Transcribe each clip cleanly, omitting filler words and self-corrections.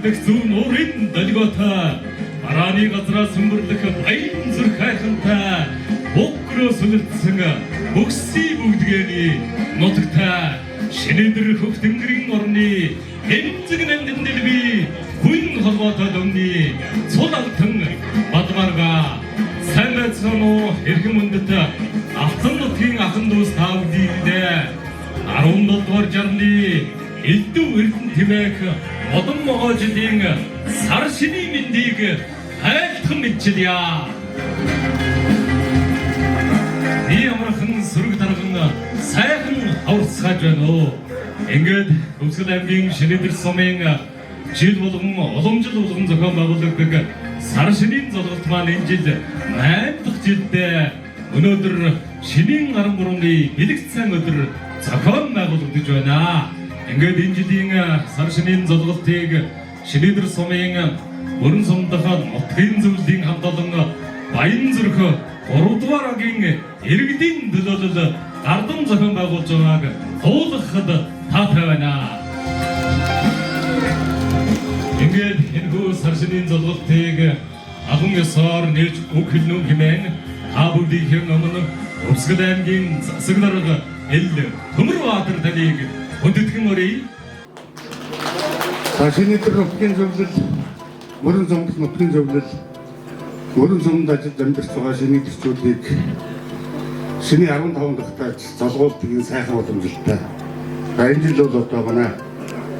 дэх зүүн уурын долгиотой Арааны газраас сүмбэрлэх баян зүрх хайхантай боггроо сүлэлдсэн бөксий бүгдгээний нутагтай шинэдэр хөх тэнгэрийн орны эмзэг нандин дэлби хүн холбоотой домны цул алтан бадмарга сайн байцгаана уу эрхэм мөндөд автан нутгийн ахын дүүс таавдийгдээ 17 дугаар жарны элдв эрдэн тэмээх модон могоожилын сар шинийн мэндийг айлтхан мэдчилье. Би амархан сүрэг дарган сайхан хаврцгааж байна уу. Ингээд Өвсгөл аймгийн Шинэдэр сумын жил болгон уламжил болгон зохион байгуулагддаг сар шинийн золголт маань энэ жил 8 дахь жилдээ өнөөдөр шинийн 13-ны бэлэг цайн өдөр зохион байгуулагдаж байна. Ингээд энэ жилийн сар шинийн золголтыг Шинэдэр сумын Мөрөн сумдах нутгийн зөвлөлийн хамт олон Баян зүрх 3 дугаар агийн иргэдийн төлөөлөл гардам зохион байгуулж байгааг дуулгахад таатай байна. Ингээд энэхүү сар шинийн золголтыг агун ёсоор нээж үг хэлнүү хэмээн та бүгдийн өмнө Өвсгөл аймгийн засаг дарга Эл Төмөрбаатар таныг хүндэтгэн өрье. Сар шинийн нутгийн зөвлөл Мөрөн сумдах нутгийн зөвлөл Мөрөн сумд ажиллаж амьдарч байгаа шинийн төрчүүдийг шиний 15 дахь тааж залгуулдаг сайхан уламжилтай. Энэ жил бол одоо манай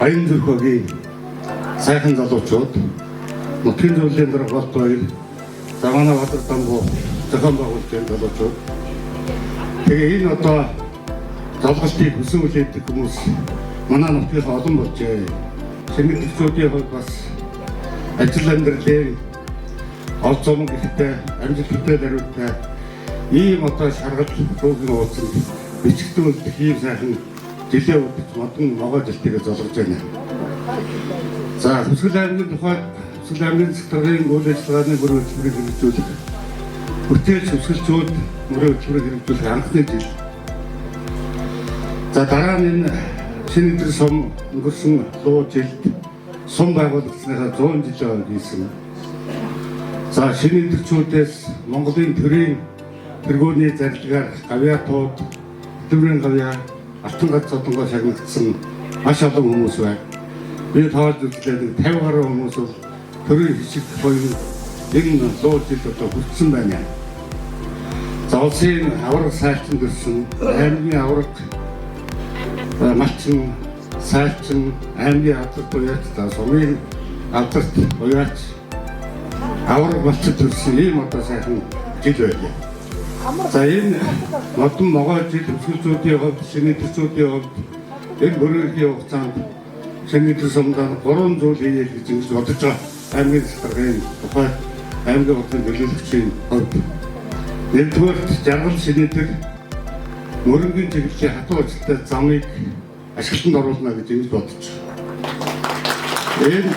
Баян зүрх багийн сайхан залуучууд нутгийн зөвлөлийн дарга Болт баяр Замана Баатар Дамбуу зохион байгуулж байгаа залуучууд. Тэгээ энэ одоо залгалтыг хүсэн үлээдэг хүмүүс манай нутгийн олон болжээ. Шинийн төрчүүдийн хувьд бас ажил амьдралын олж зам гэхдээ амжилт хөтэй даруйтай ийм одоо шаргал руугийн уулзсан бичгтэн үлдэх ийм сайхан жилээ удаж модон могоо жилтэйгээ золгож байна. За Өвсгөл аймгийн тухайд Өвсгөл аймгийн засгийн үйл ажиллагааны мөрөө хөтөлбөрийг хэрэгжүүлэх бүтээлч өвсгөлчүүд мөрөө хөтөлбөрийг хэрэгжүүлэх анхны жил. За дараа нь энэ Шинэдэр сум өнгөрсөн луу жилд сум байгуулагдсныхаа 100 жилийн хийсэн. За Шинэдэрчүүдээс Монголын төрийн тэргүүний зарилгаар гавьяатууд, хөтөлбөрийн гавьяа, алтан гац цодонгоо шагнагдсан маш олон хүмүүс байна. Би тоолж үзлээ 50 гаруй хүмүүс бол төрийн хичээл буюу энэ луу жилд одоо хүрсэн байна. За улсын авраг сайлчин төрсөн, аймгийн авраг малчин сайлчин аймгийн авдарт буяач за сумын авдарт буяач авраг малчин төрсөн ийм одоо сайхан жил байлаа. За энэ модон могоо жил өвсгөлчүүдийн хувьд Шинэдэрчүүдийн хувьд энэ мөрөгийн хугацаанд Шинэдэр сумдаа 3 зүйл хийе гэж ингэж бодож байгаа аймгийн засгийн тухай аймгийн хотын төлөөлөгчийн хувьд нэгдүгээр жаргал Шинэдэр мөрөнгийн чиглэлийн хатуу ажилтай замыг ашиглалтанд оруулна гэж ингэж бодож байна. Энэ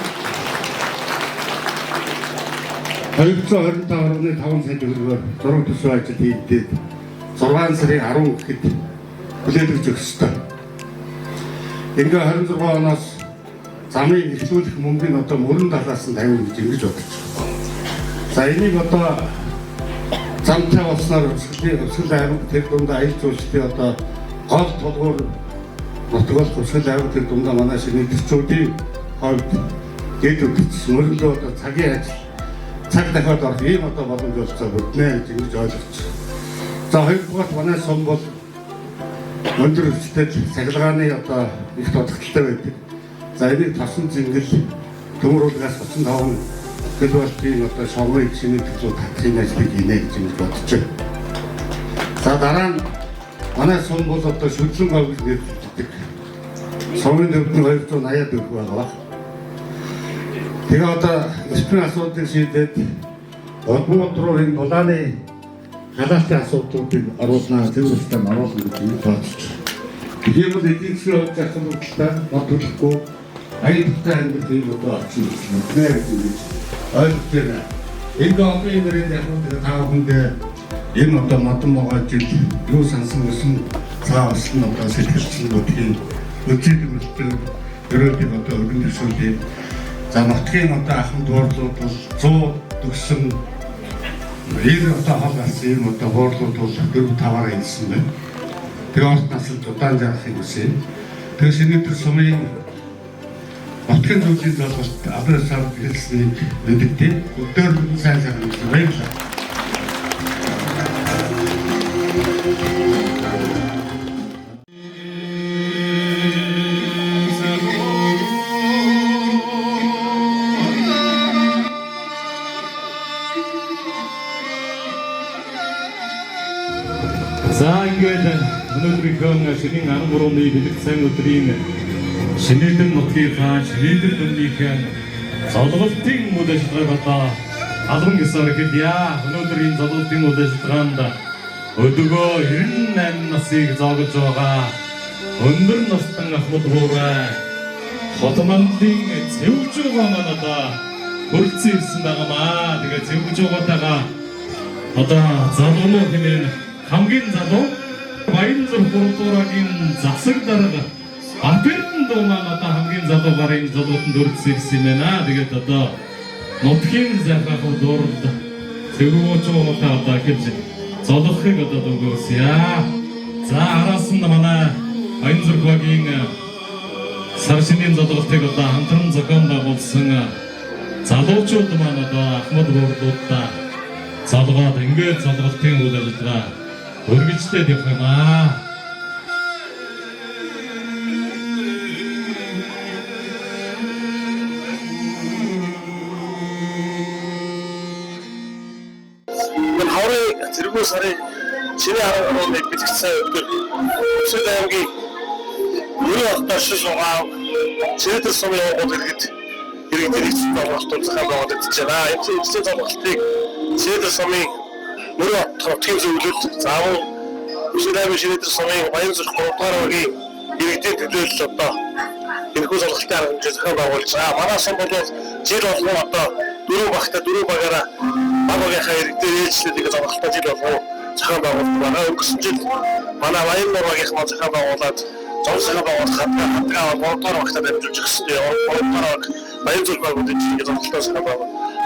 225.5 сая төгрөгөөр зураг төсөө ажил хийгдээд 6 сарын 10 гэхэд хүлээлгэж өгөх ёстой. Ингээ 26 оноос замыг эхлүүлэх мөнгөний одоо мөрөн талаас нь тавина гэж ингэж бодож байна. За энийг одоо замтай болсноор Өвсгөл аймаг тэр дундаа аял жуулчдын одоо гол толгуур нутгал Өвсгөл аймаг тэр дундаа манай Шинэдэрчүүдийн хувьд дэд үтгч мөрөндөө одоо цагийн ажил цаг дахиад орох ийм одоо боломж олцоо бүрднэ гэж ингэж ойлгож байна. За хоёрдугаар манай сум бол өндөр өвчтэй цахилгааны одоо их тодорхойлолтой байдаг. За энийг тосон зингэл төмөрүүлгээс 35 киловаттын одоо шаврыг Шинэдэрчүүд татахын ажлыг хийнэ гэж ингэж бодож байна. За дараа нь манай сум бол одоо шүтлэн говь гэж нэрлэгддэг. Сумын төвдөн 280 төгрөг байгаа. Тэгээ одоо эсрэг асуудлыг шийдээд Улбууд руу энэ дулааны халаалтын асуудлуудыг оруулнаа, зөвлөлтөд оруулна гэж бодож байна. Тийм бол эдийн засгийн хувьд асуудалтай бодлохгүй аюултай амьдрал ийм одоо орчин нэ гэж ойлгож байна. Энэ одоогийн нэрээр яг нэг тав хүндээ энэ одоо модон могоо жил юу сансан гэсэн цаавс нь одоо сэтгэлчлэн бүтгэн өчиг мөлтөө өрөөдийг одоо өргөн төсөөлөе. За нутгийн одоо ахын дуурлууд бол 100 төгсөн 90 одоо хол гарсан юм одоо хуурлууд бол 4-5-аар хэлсэн байна. Тэгээ орт насалд удаан жарахыг хүсэе. Тэгээ шинэ сумын нутгийн зөвлөлийн залгуурт Абрал сард хэлснийг мэддээ. Өдөр сайн сайхан баярлалаа. За ингээд өнөөдрийнхөө шинийн 13-ны бэлэг сайн өдрийн Шинэдэн нутгийнхаа Шинэдэн дүмнийхээ золголтын үйл ажиллагааг албан ёсоор хэлье. Өнөөдөр энэ золголтын үйл ажиллагаанд өдөгөө 98 насыг зоогож байгаа өндөр настан Ахмад Буурай Хотмандлын зэвгж байгаа манайда хөрөлцөн ирсэн байгаамаа. Тэгээ зэвгж байгаатайгаа одоо залуунууд хэмээн хамгийн залуу Баянзүр Бурдуурагийн засаг дарга Аперн маань одоо хамгийн залуу гарын залуутанд өргөсөн ирсэн юм байна. Тэгээд одоо нутгийн захиалгын дууралд цэврүүч уутаа одоо хэлж золохыг одоо өгөөсье. За араас нь манай Баянзүр багийн сар шинийн золголтыг одоо хамтран зохион байгуулсан залуучууд маань одоо Ахмад Буурлуудаа залгаад ингээд золголтын үйл ажиллагаа өргөжтэй явах юм аа. Тэргүй сарын шинэ 13-ны бэлэгцсэн өдөр Өсөд аймгийн Мөрийн хотоор шиш угаав Шинэдэн сумын явгууд иргэдэрэгцэн золголтууд захиалж байгуулагдаж байна. Энэ эцсийн золголтыг Шинэдэн сумын Мөрийн хотын зөвлөлд заавал Өсөд аймгийн Шинэдэн сумын Баянзүр 3-р багийн иргэдийн төлөөлөл одоо энэхүү золголтын арга хэмжээ захиалж байгуулж байгаа. Манай сум бол жил болгон одоо 4 багтаа 4 багаараа багийнхаа иргэдээр ээлжлүүлдэг золголтоо жил болгон захиалж байгуулдаг байгаа. Өнгөрсөн жил манай Баян багийнх маань захиалж байгуулад зон захиалж байгуулах хатгаа 3-р багтаа дамжуулж өгсөн. 3-р баг Баянзүр багуудын жил золголтоо захиалж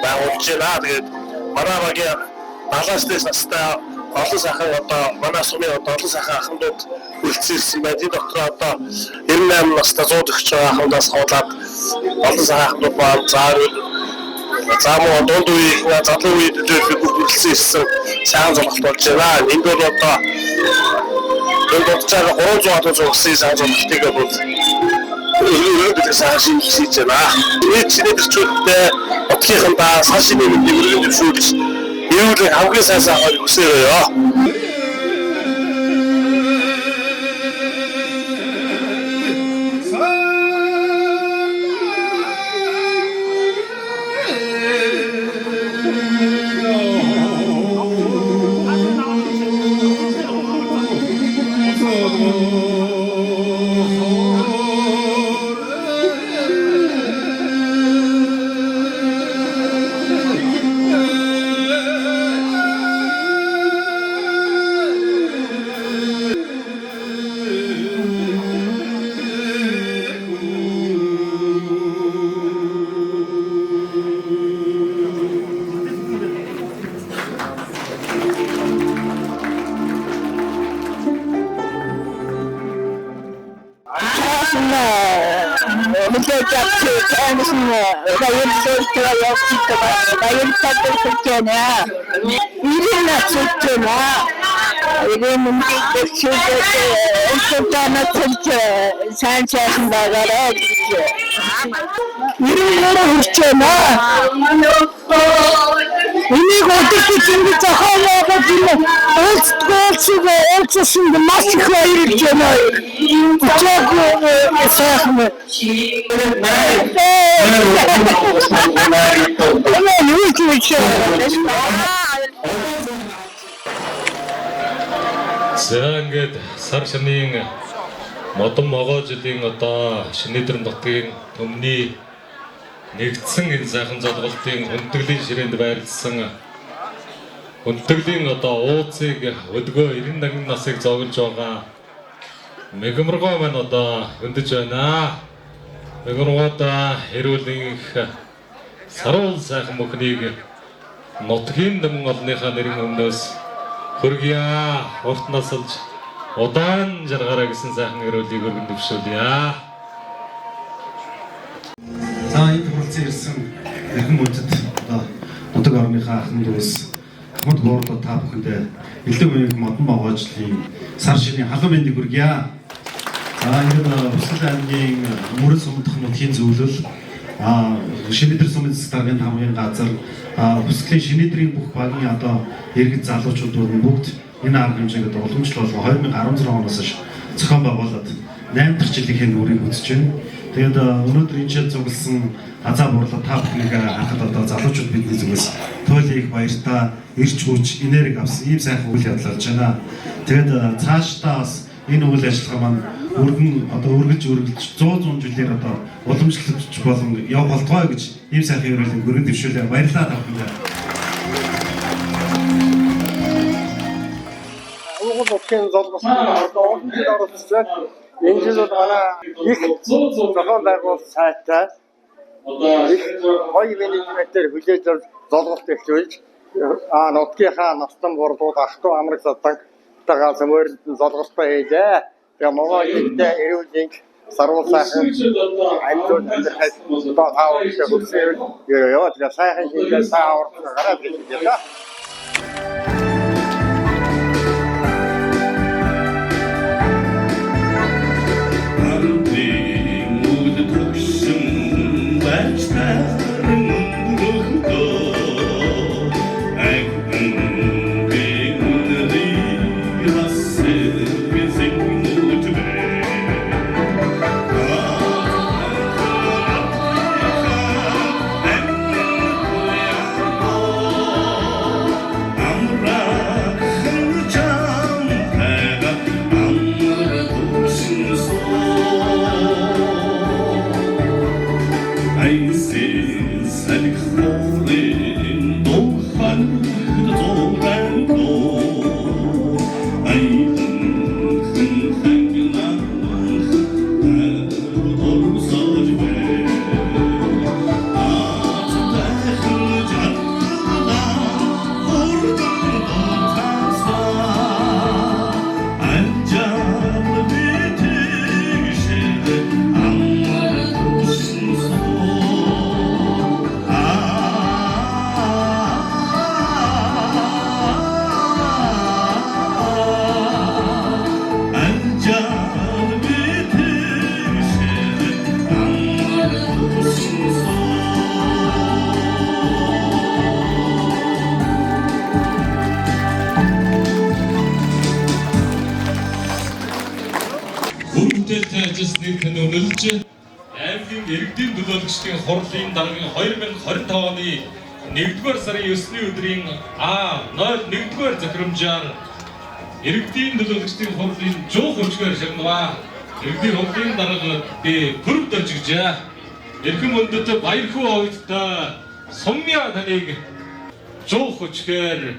байгуулж байна. Тэгээд манай багийн 70-аас настай олон сайхан одоо манай сумын одоо олон сайхан ахмадууд үлдсэн ирсэн байна. Энэ дотор одоо 98 настай 100 төгсөж байгаа ахмадаас хавуулаад олон сайхан ахмадууд байна. Замуу дунд үеийн залуу үед үлдсэн ирсэн сайхан золголт болж байна. Энд бол одоо энэ дотор 300 хатуу зурсан сайхан золголтыг бол өөрөөр сайхан шинжилж байна. Энэ чинээдэрчүүдтэй нутгийнхандаа сан шинийн мэдээ өргөн дэвшүүлж Эвлэг хамгийн сайн сайхыг хүсээрээ. Энийг өдөрт ингэ зохиолоод уулзсан маш их баярлж байна. Сайхан. За ингээд сар шинийн модон могоо жилийн одоо Шинэдэн нутгийн өмнөний нэгдсэн энэ сайхан золголтын хүндэтгэлийн ширээнд байрлсан хүндэтгэлийн одоо ууцыг өдгөө 91 насыг зоглож байгаа мегморгоо маань одоо хөндөж байна. Мегургода эрүүлэн саруул сайхан бүхнийг нутгийн дэм олныхаа нэрийн өмнөөс хөргийа урт насалж удаан жаргаараа гэсэн сайхан эрүүлийг өргөн дэвшүүлье. За энэ тохиолдсон ирсэн эрхэм үндэд одоо нутаг орныхаа ахын дүүс хамт гоорлоо та бүхэндээ элдв үеийн модон багажлын сар шинийн халуун мэндийг хүргье. За энэ Өсгөл аймгийн мөрөн сумдах нутгийн зөвлөл Шинэдэр сумын засаг даргын хамгийн газар Өсгөлийн Шинэдрийн бүх багийн одоо иргэд залуучууд бүгд энэ арга хэмжээгээд уламжлал 2016 оноос хойш зохион байгуулад 8 дахь жилийн үрийг үзэж байна. Тэгээд өнөөдөр энэ жил зөвлөсөн азаа бурлаа та бүхнийг харахад одоо залуучууд бидний зүгээс туйлын их баяртай ирч хүч энерги авсан ийм сайхан үйл явдал болж байна. Тэгээд цаашдаа бас энэ үйл ажиллагаа маань үргэлж 100 жилээр одоо уламжлалт болон явах болтугай гэж ийм сайхан өрөөлөг өргөн дэвшүүлээ. Баярлалаа та бүхэнд. Улсын золгосон одоо оролцсон. Энэ жил манай их зохион байгуулалт сайтай их гоё менежментээр хүлээж авч золголт эхлүүлж нутгийнхаа настан борлууд ахтуу амраг садтайгаа мөрөнд золголтоо хийлээ. Тэгээ Монголын эрүүлийн саруул сайхан амьд амьдрахад одоо таавар хөсөөр ёо тэгээ сайхан хийгээ саавар гараад ирлээ. Аймгийн иргэдийн төлөөлөгчдийн хурлын даргын 2025 оны 1-р сарын 9-ний өдрийн 01-р захирамжаар иргэдийн төлөөлөгчдийн хурлын жуух өчгөр шагнаваа. Иргэдийн хурлын дарга бүрд очигжээ. Эрхэм өндөд баяр хүү овогдтой сумья таныг жуух өчгөр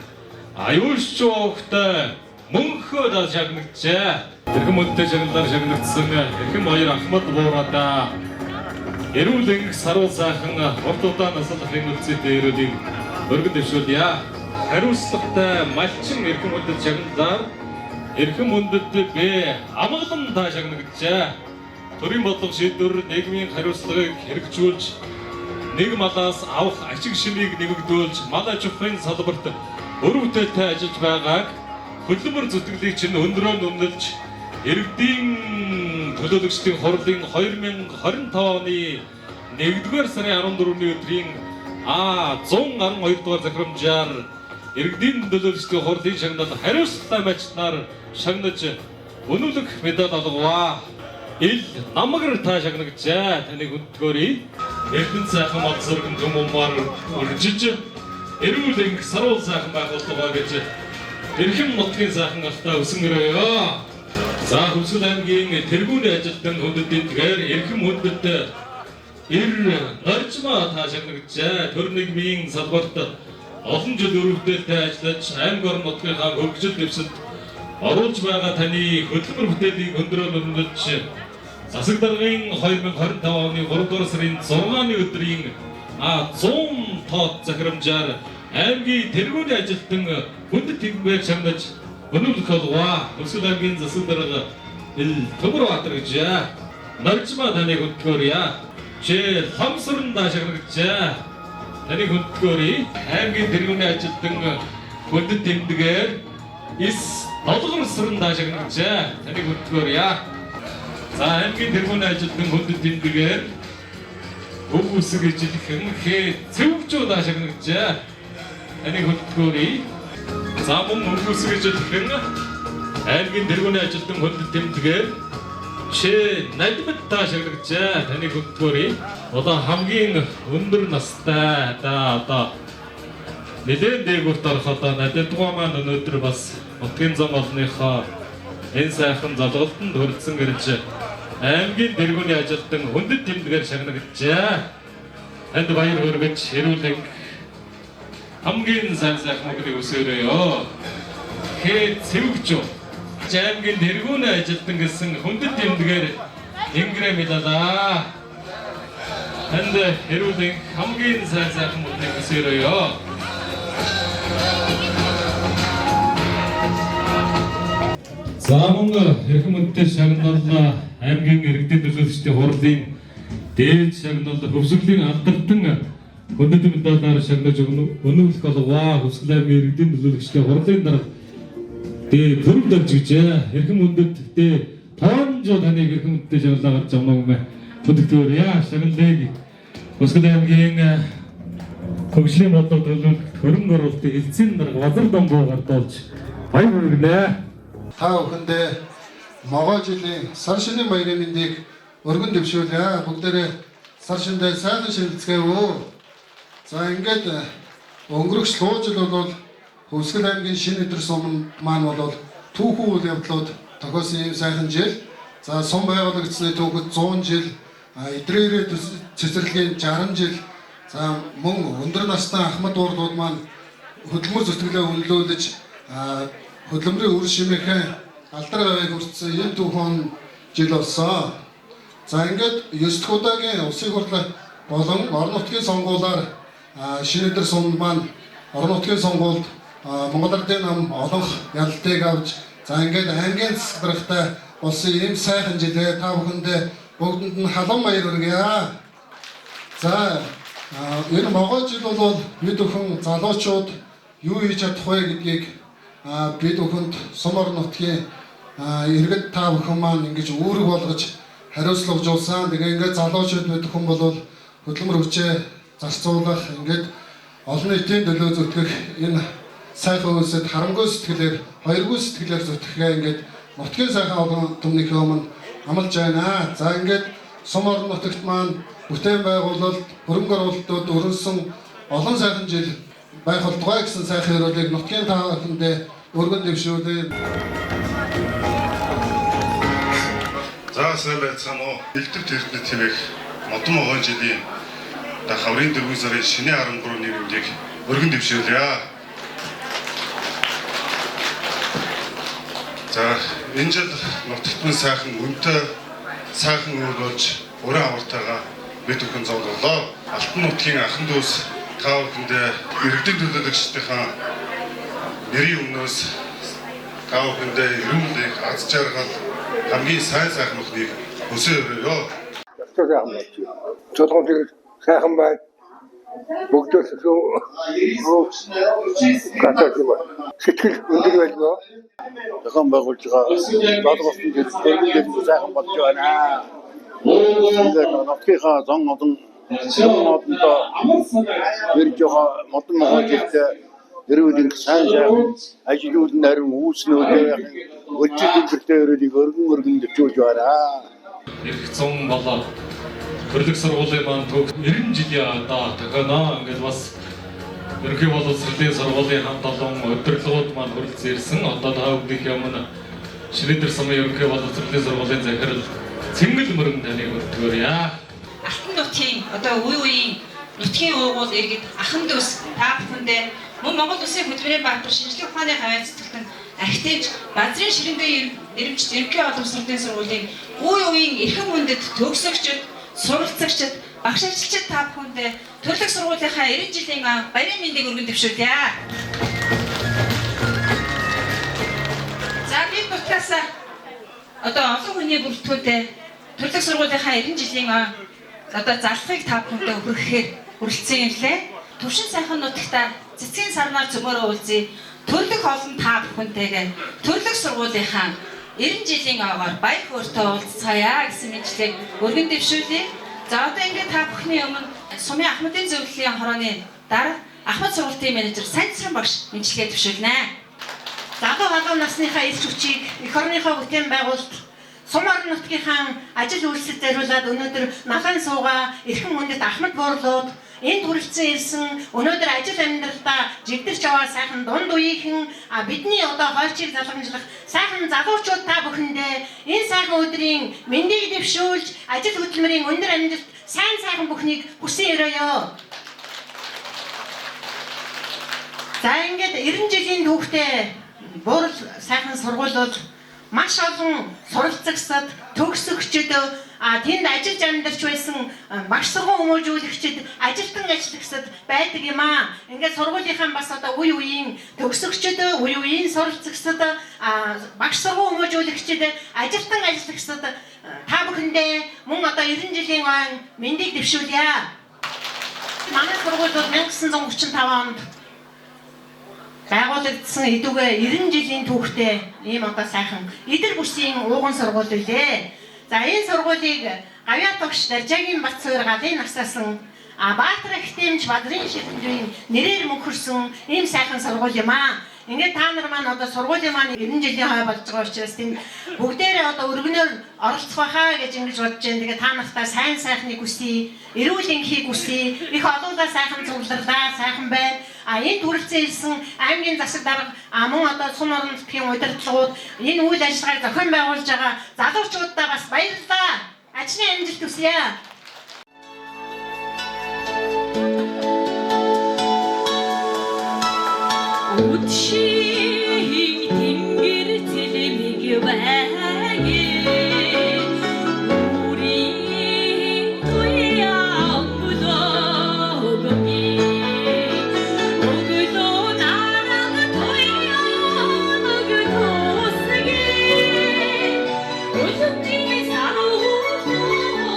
аюулш жуухтай мөнхөд шагнагджээ. Эрхэм өндтэй шагналаар шагнагдсан эрхэм хоёр Ахмад буурада эрүүлэн саруул сайхан урт удаан насаллахын үлцэтэй эрүүлийг өргөн дэвшүүлье. Хариуцлагатай малчин эрхэм өндөд шагналаар эрхэм өндөд амгалан та шагнагджээ. Төрийн бодлого шийдвэр нийгмийн хариуцлагыг хэрэгжүүлж нэг малаас авах ашиг шимийг нэмэгдүүлж мал аж ахуйн салбарт өр бүтээлтэй ажиллаж байгааг хөдөлмөр зүтгэлийг чинь өндрөө нөмнөлж иргэдийн төлөөлөгчдийн хурлын 2025 оны 1-р сарын 14-ний өдрийн 112 дугаар захирамжаар иргэдийн төлөөлөгчдийн хурлын шагнал хариуцлагатай мачтаар шагнаж өнүүлэг медаль олгова. Ил намагар та шагнагджээ. Таныг хүндгөөрье. Эрдэнэ сайхан мод сөргөн төмөмөр үржиж эрүүлэн саруул сайхан байгууллага гэж эрхэм нутгийн сайхан алтаа өсөнгөрөөё. За Өсгөл аймгийн тэргүүний ажилтан хүндэдийн тэгэхээр эрхэм хүндэд норжмаа та шагнагджээ. Төр нийгмийн салбарт олон жил өр бүтээлтэй ажиллаж аймаг орон нутгийнхаа хөгжил дэвсэлд оруулж байгаа таны хөдөлмөр бүтээлийг өндрөө нөмнөж Засаг даргын 2025 оны 3 дугаар сарын 6-ны өдрийн 100 тоод захирамжаар аймгийн тэргүүний ажилтан хүндэт тэмдэг шагнаж өнөөлөх болов. Өсгөл аймгийн засаг дарга ил Төмөрбаатар гэж наржма таныг хөдөлгөөрье. Чи хамсран даашгирч таныг хөдөлгөөрье. Аймгийн тэргүүний ажилтан хүндэт тэмдгээр ис долгорсран даашгирч таныг хөдөлгөөрье. За аймгийн тэргүүний ажилтан хүндэт тэмдгээр өг үсэг ижилхэн хээ цэвгчүүд даашгирч таныг хөдөлгөөрье. За мөн өг үсэг ижилхэн аймгийн тэргүүний ажилтан хүндэт тэмдгээр чи надад таашгирч таныг хөдөлгөөрье. Одоо хамгийн өндөр настай одоо нэлээд дээгүүрт орох одоо нададгаа маань өнөөдөр бас нутгийн зам олныхоо энэ сайхан залгалтанд хүрэлцэн гэрж аймгийн тэргүүний ажилтан хүндэт тэмдгээр шагнагч энд баяр хүргэж эрүүлэг хамгийн сайн мөнгөний өсөөрөө хээ цэвгчүү аймгийн тэргүүний ажилтан гэсэн хүндэт тэмдгээр ингрэ мэдалаа. Энд эрүүлэг хамгийн сайн мөнгөний өсөөрөө. За мөн эрхэм хүндэт шагналлаа аймгийн иргэдийн төлөөлөгчдийн хурлын дээд шагнал хөвсгөлийн алдартай хүндэт медалаар шагнаж өнөөлөх болов. Хөвсгөл аймгийн иргэдийн төлөөлөгчдийн хурлын дарга дээд төрөв дөрж гэж эрхэм хүндэт тоонжоо таныг эрхэм хүндэт шагналаар жамнаг хөдөлгөөрье. Шагналыг Хөвсгөл аймгийн хөгжлийн бодлого төлөөлөлт хөрөнгө оруулалтын эзэн дарга Базар Домбоогаар дуулж баяр хүргэнэ. Та бүхэндээ могоо жилийн сар шинийн баярын мэндийг өргөн дэвшүүлье. Бүгдээрээ сар шиндээ сайхан шинэлцгээе. За ингээд өнгөрөх луу жил бол Хөвсгөл аймгийн шинэ өдөр сум маань бол түүхэн үйл явдлууд тохиосон ийм сайхан жил. За сум байгуулагдсны түүхэд 100 жил, эдрээрээ цэцэрлэгийн 60 жил. За мөн өндөр настай ахмад уурлууд маань хөдөлмөр зүтгэлээ үнэлүүлж хөдөлмөрийн үр шимийнхээ алдар гавьяаг хүртсэн энэ түүхэн жил болсон. За ингээд 9 дахь удаагийн улсын хурл болон орон нутгийн сонгуулиар шинэ өдөр сумд маань орон нутгийн сонгуульд Монгол Ардын нам олонх ялалтыг авч за ингээд аймгийн засагдаргатай болсон ийм сайхан жилээ та бүхэндээ бүгдэнд нь халуун баяр хүргье. За энэ могоо жил бол бид бүхэн залуучууд юу хийж чадах вэ гэдгийг бид бүхэнд сум орон нутгийн иргэд та бүхэн маань ингэж үүрэг болгож хариуцлагажуулсан. Тэгээ ингээд залуучууд бид бүхэн бол хөдөлмөр хүчээ зарцуулах ингээд олон нийтийн төлөө зүтгэх энэ сайхан үйлсэд харамгүй сэтгэлээр хоёргүй сэтгэлээр зүтгэхээ ингээд нутгийн сайхан олон түмнийхээ өмнө амлаж байна. За ингээд сум орон нутагт маань бүтээн байгуулалт хөрөнгө оруулалтууд өрнөсөн олон сайхан жил байх болтугай гэсэн сайхан өрөөлийг нутгийн та бүхэндээ өргөн дэвшүүлье. За сайн байцгаана уу. Элдв тэртний тэмээх модон могоо жилийн хаврын 4 сарын шинэ 13-ны мэндийг өргөн дэвшүүлье. За энэ жил нутагт нь сайхан үнэтэй сайхан үр болж өрөө авартайгаа бид бүхэн зовлолоо. Алтан нутгийн ахан дүүс та бүхэндээ иргэдийн төлөөлөгчдийнхаа нэрийн өмнөөс та бүхэндээ эрүүлэг аз жаргал хамгийн сайн мөхнийг өсөөрөө. Чөлгөөлөг сайхан бай. Бүгдөөс сэтгэл өндөр байлгаа. Зохион байгуулж байгаа бодлогын дэлгэрэнтэй сайхан болж байна. Тэгээд нутгийнхаа зон олон юмнуудад ирж байгаа модон могоо жилдээ эрүүлийн сайн ажлууд нарийн үүснүүдээ өчигдөр гэртээ өрөөлийг өргөн дэвшүүлж байна. Их зам болоод төрлөг сургуулийн маань 90 жилийн одоо тохино ингээд бас ерөнхий боловсролын сургуулийн хамт олон өдөрлгүүд маань хүрэлцэн ирсэн. Одоо та бүднийх өмнө шинэ өдөр сумын ерөнхий боловсролын сургуулийн захирал Цэнгэл мөрөн таныг хөдөлгөөрье. Алтан нутгийн одоо үеийн нутгийн уугуул иргэд ахан дүүс та бүхэндээ мөн Монгол Улсын хөдөлмөрийн баатар шинжлэх ухааны хавьяа цэцэрлэгтэн архитект Базрын ширэндээ нэрвч ерөнхий олон сургуулийн сургуулийн үе үеийн эрхэм хүндэт төгсөгчд, суралцагчид, багш ажилчид та бүхэндээ төрлөх сургуулийнхаа 90 жилийн баярын мэндийг өргөн дэвшүүлье. За бид нутгаас одоо олон хүний бүрэлдэхүүнтэй төрлөх сургуулийнхаа 90 жилийн одоо залхыг та бүхэндээ хүргэхээр хүрэлцэн ирлээ. Төвшин сайхан нутагта цэцгийн сарнаар цөмөрөө уулзъя. Төрлөх олон та бүхэнтэйгээ төрлөх сургуулийнхаа 90 жилийн аваар баяр хөөртэй уулзцаая гэсэн мэдлэгийг өргөн дэвшүүлье. За одоо ингээд та бүхний өмнө Сумын Ахмадын зөвлөлийн хорооны дараа Ахмад сургуулийн менежер Санчран багш мэдлэгээ дэвшүүлнэ. Залуу насныхаа эс хүчийг эх орныхоо бүтээн байгуулалт Сум орон нутгийнхаа ажил үйлсэд зориулаад өнөөдөр Налан суугаа эрхэм хүндэт Ахмад буурлууд энд хүрэлцэн ирсэн өнөөдөр ажил амьдралдаа жигдэрч яваа сайхан дунд үеийнхэн бидний одоо хойчийг залгамжлах сайхан залуучууд та бүхэндээ энэ сайхан өдрийн мэндийг дэвшүүлж ажил хөдөлмөрийн өндөр амжилт сайхан бүхнийг хүсэн өрөөё. За ингээд 90 жилийн түүхтэй буурал сайхан сургуулиуд маш олон суралцагчид, төгсөгчид, тэнд ажиллаж амьдарч байсан багш сургууль хүмүүжүүлэгчид, ажилтан ажиллагчид байдаг юм аа. Ингээд сургуулийнхаа бас одоо үе үеийн төгсөгчид, үе үеийн суралцагчид, багш сургууль хүмүүжүүлэгчид, ажилтан ажиллагчид та бүхэндээ мөн одоо 90 жилийн мэндийг дэвшүүлье. Манай сургуулиуд 1935 онд байгуулагдсан эдүгээ 90 жилийн түүхтэй ийм одоо сайхан идэр бүсийн ууган сургууль үлээ. За энэ сургуулийг Гавьяа тогш Даржаагийн Батцуур галын насаасан Баатар Ахтэмж Бадрын шилжүүрийн нэрээр мөнхөрсөн ийм сайхан сургууль юм аа. Ингээд та нар маань одоо сургуулийн маань 90 жилийн хой болж байгаа учраас тийм бүгдээрээ одоо өргөнөөр оролцох байхаа гэж ингэж бодож байна. Тэгээд та нартай сайн сайхныг хүсье, эрүүл энхийг хүсье, их олуулаа сайхан цугларлаа, сайхан бай. Энд хүрэлцэн ирсэн аймгийн засаг дарга мөн одоо Сум орон нутгийн удирдлагууд энэ үйл ажиллагааг зохион байгуулж байгаа залуучуудаа бас баярлалаа. Ажлын амжилт хүсье. Өдшийг тэнгэр зэлмиг байгээ үрийн туяа мөлөөгүй өглөө нараг туяа нөгөөсгээ өдөрний саруу байгээ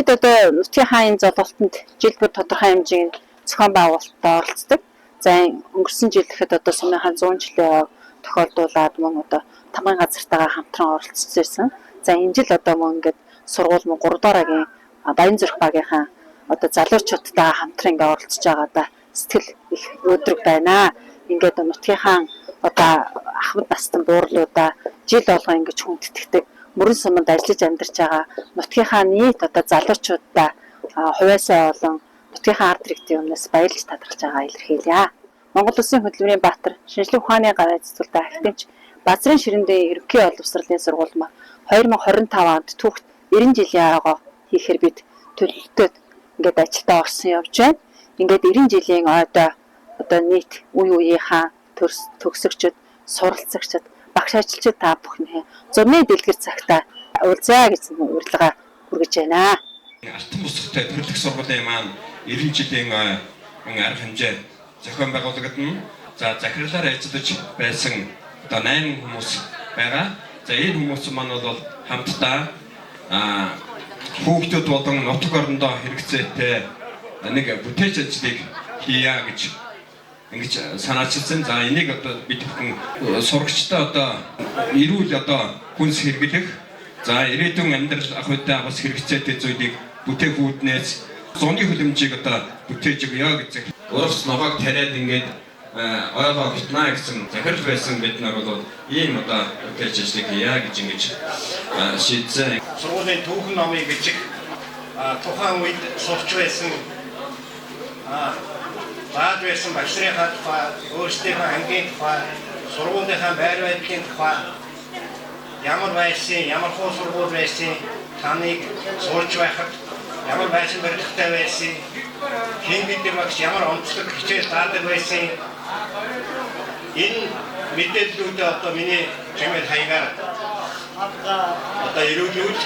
Бид одоо нутгийн хааны золголтод жил бүр тодорхой хэмжээний зохион байгуулалтад оролцдог. За өнгөрсөн жил гэхэд одоо Сумынхаа 100 жилийн тохиолдуулаад мөн одоо тамгын газартайгаа хамтран оролцож ирсэн. За энэ жил одоо мөн ингээд сургууль мөн 3 дараагийн Баянзүрх багийнхаа одоо залуучуудтай хамтран ингээд оролцож байгаадаа сэтгэл их өдрөг байна. Ингээд нутгийнхаа одоо Ахмад настан буурлуудаа жил болгоо ингээд хүндэтгдэг мөрөн суманд ажиллаж амьдарч байгаа нутгийнхаа нийт одоо залуучуудаа хувьяасаа болон нутгийнхаа ард иргэдийн өмнөөс баярлж талархаж байгаа илэрхийлье. Монгол Улсын хөдөлмөрийн баатар шинжлэх ухааны гайхалтай Ахтэмж Базрын ширэндээ ерөнхий боловсролын сургууль маань 2025 онд түүхт 90 жилийн арга хийхээр бид төлөвлөлтөд ингээд ажилдаа орсон явж байна. Ингээд 90 жилийн ойдоо одоо нийт үе үеийнхаа төгсөгчд, суралцагчид багш ажилчид та бүхний зурны дэлгэр цагта уулзъя гэсэн урилга хүргэж байна. Алтан бусгатай төрөлх сургуулийн маань 90 жилийн арга хэмжээ зохион байгуулагдана. За захирлаар ажиллаж байсан одоо 8 хүмүүс байгаа. За энэ хүмүүс маань бол хамтдаа хүүхдүүд болон нутаг орондоо хэрэгцээтэй нэг бүтээж ажлыг хийя гэж ингэж санаачилсан. За энийг одоо бид бүхэн сурагчтай одоо эрүүл одоо хүнс хэрэглэх. За ирээдүйн амьдрал ах үедээ бас хэрэгцээтэй зүйлийг бүтээх үүднээс зуны хөлөмжийг одоо бүтээж өгье гэж. Урагш ногоог тариад ингээд ойгоо битнаа гэсэн захирал байсан бид нар бол ийм одоо бүтээж ажлыг хийя гэж ингэж шийдсэн. Сургуулийн түүхэн номыг бичиг тухайн үед сурч байсан баад байсан багшрынхаа тухай, өөрсдийнхөө ангийн тухай, сургуулийнхаа байр байдлын тухай ямар байсан, ямар хуу сургууль байсан, таныг сурж байхад ямар байсан барилгатай байсан, хэн гэдэг багш ямар онцлог хичээл заадаг байсан. Энэ мэдээллүүдээ одоо миний чимээл хаягаар одоо ирүүлвэл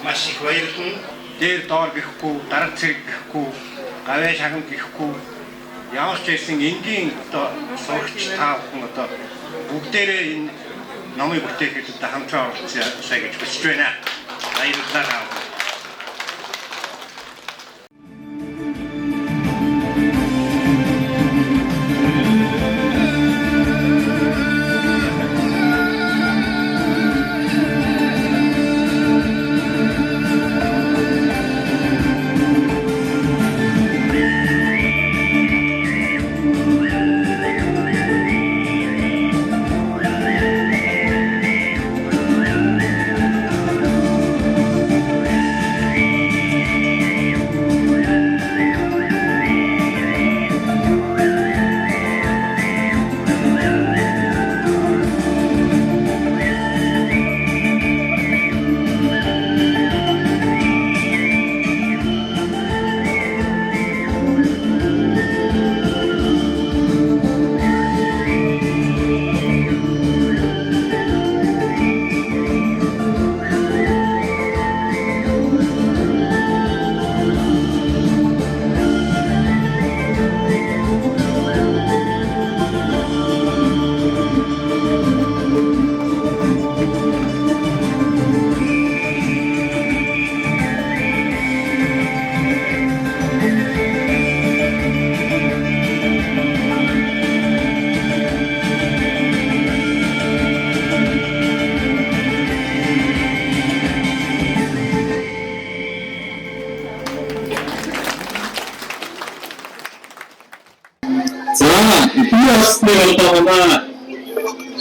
маш их баярлалаа. Дээр доор гэхгүй, дарга цэг гэхгүй, гавьяа шагнал гэхгүй ямар ч байсан энгийн одоо сурагч та бүхэн одоо бүгдээрээ энэ номыг бүтээхэд одоо хамтран оролцъё гэж хүсэж байна. Баярлалаа.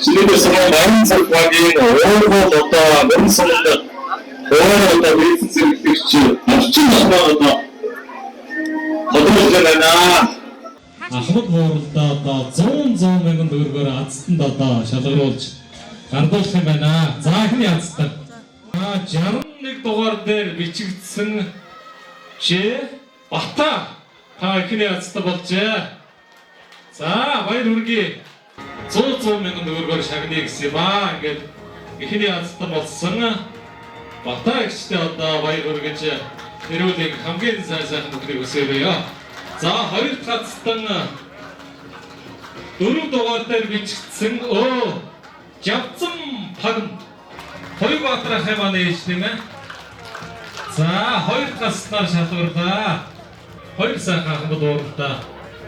Силибер саман царгаагийн өөрөөр одоо мөрөсөнд өөрөөр визитч авчин байна. Хөдөлгөөн байна. Ахмад хууралдаа одоо 100 мянган төгрөгөөр азтанд одоо шалгаруулж гардуулах юм байна. За эхний азтан 61 дугаар дээр бичигдсэн Бата та эхний азтан болжээ. За баяр хүргэе. 100 мянган төгрөгөөр шагныг гэсэн юм аа. Ингээд эхний азтан болсон Бата гихтэй одоо баяр хүргэж эрүүлэг хамгийн сайн бүхнийг өсөөрөё. За хоёр дахь азтан 4 дугаар дээр бичигдсэн Жавцан Пагн Хоёбаатар хэмааны ээж тийм ээ. За хоёр дахь азтнаар шалгууллаа. Хоёр сайхан ахмад ууралдаа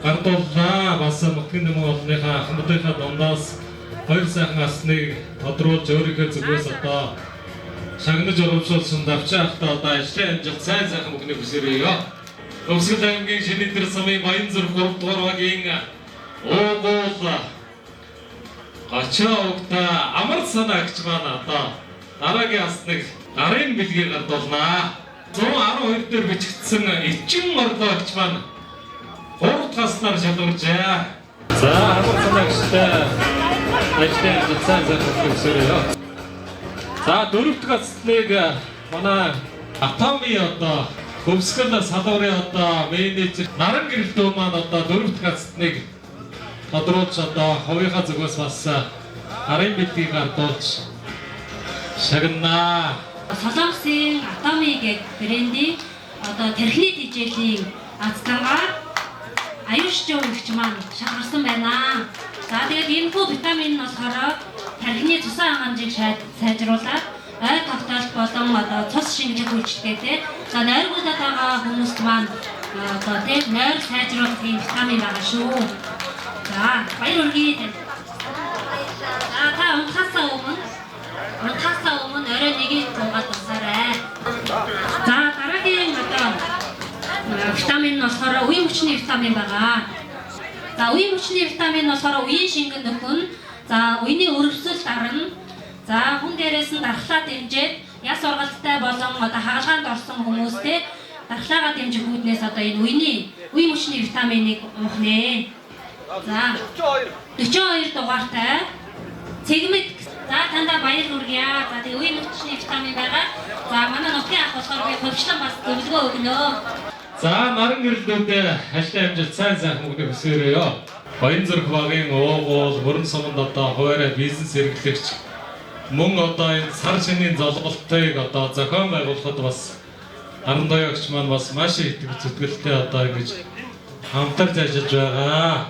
гардууллаа. Бас мөхөн юм олныхаа ахмадынхаа дундаас хоёр сайхан асныг тодруулж өөрийнхөө зүгээс одоо шагнаж урамшуулсан давчаахтаа одоо ажлын амжилт сайхан бүхнийг хүсээрэй. Өвсгөл аймгийн Шинэдэр сумын Баянзүрх 3 дугаар багийн Уугуул Гачаогта амар санаагч маань одоо дараагийн асныг гарын бэлгээр гардуулнаа. 112 дээр бичигдсэн Эчин орлогч маань 3 дахь аснаар шалгуулжээ. За амар санаагчтай ажлын амжилт сайхан хүсээрэй. За 4 дахь асныг манай Атами одоо Өвсгөл салуурын одоо менежер Наран гэрэлтөө маань одоо 4 дахь асныг тодруулж одоо хувийнхаа зүгээс бас арын бэлтгийг гардуулж шагнаа. Солонгосын Atomy гэх брендийн одоо тархины тэжээлийн азтангаар аюулшгүй өгч маань шалгарсан байна. За тэгээд энэ бүх витамин нь болохоор тархины цусан хангамжийг сайжруулаад ой тогтоолт болон одоо цус шинжлэх үйлчлэгээтэй за нойргуулаад байгаа хүмүүст маань одоо тийм нойр сайжруулах юм витамин байгаа шүү. За баяр хүргэе. За та унтахаас өмнө орой нэгийг тунгаад усаарай. За дараагийн одоо витамин нь болохоор үе мөчний витамин байгаа. За үе мөчний витамин нь болохоор үеийн шингэн нөхөн, за үений өрөвсөл дарна. За хүн дээрээс нь дархлаа дэмжиж яс ургалттай болон одоо хагалгаанд орсон хүмүүстэй дархлаагаа дэмжих үүднээс одоо энэ үе мөчний витаминыг уух нэ. За 42 дугаартай цэгмэг. За тандаа баяр хүргье. За тэгээ үе мөчний витамин байгаа. За манай нутгийн ах болохоор би хөвчлэн бас зөвлөгөө өгнө. За наран гэрлүүдээ ажлын амжилт сайн мөнгөний хүсээрээ. Баянзүрх багийн уугуул мөрөн суманд одоо хуваарай бизнес эрхлэгч мөн одоо энэ сар шинийн золголтыг одоо зохион байгуулахад бас Аран Доёогч маань бас маш их зүтгэлтэй одоо ингэж хамтарч ажиллаж байгаа.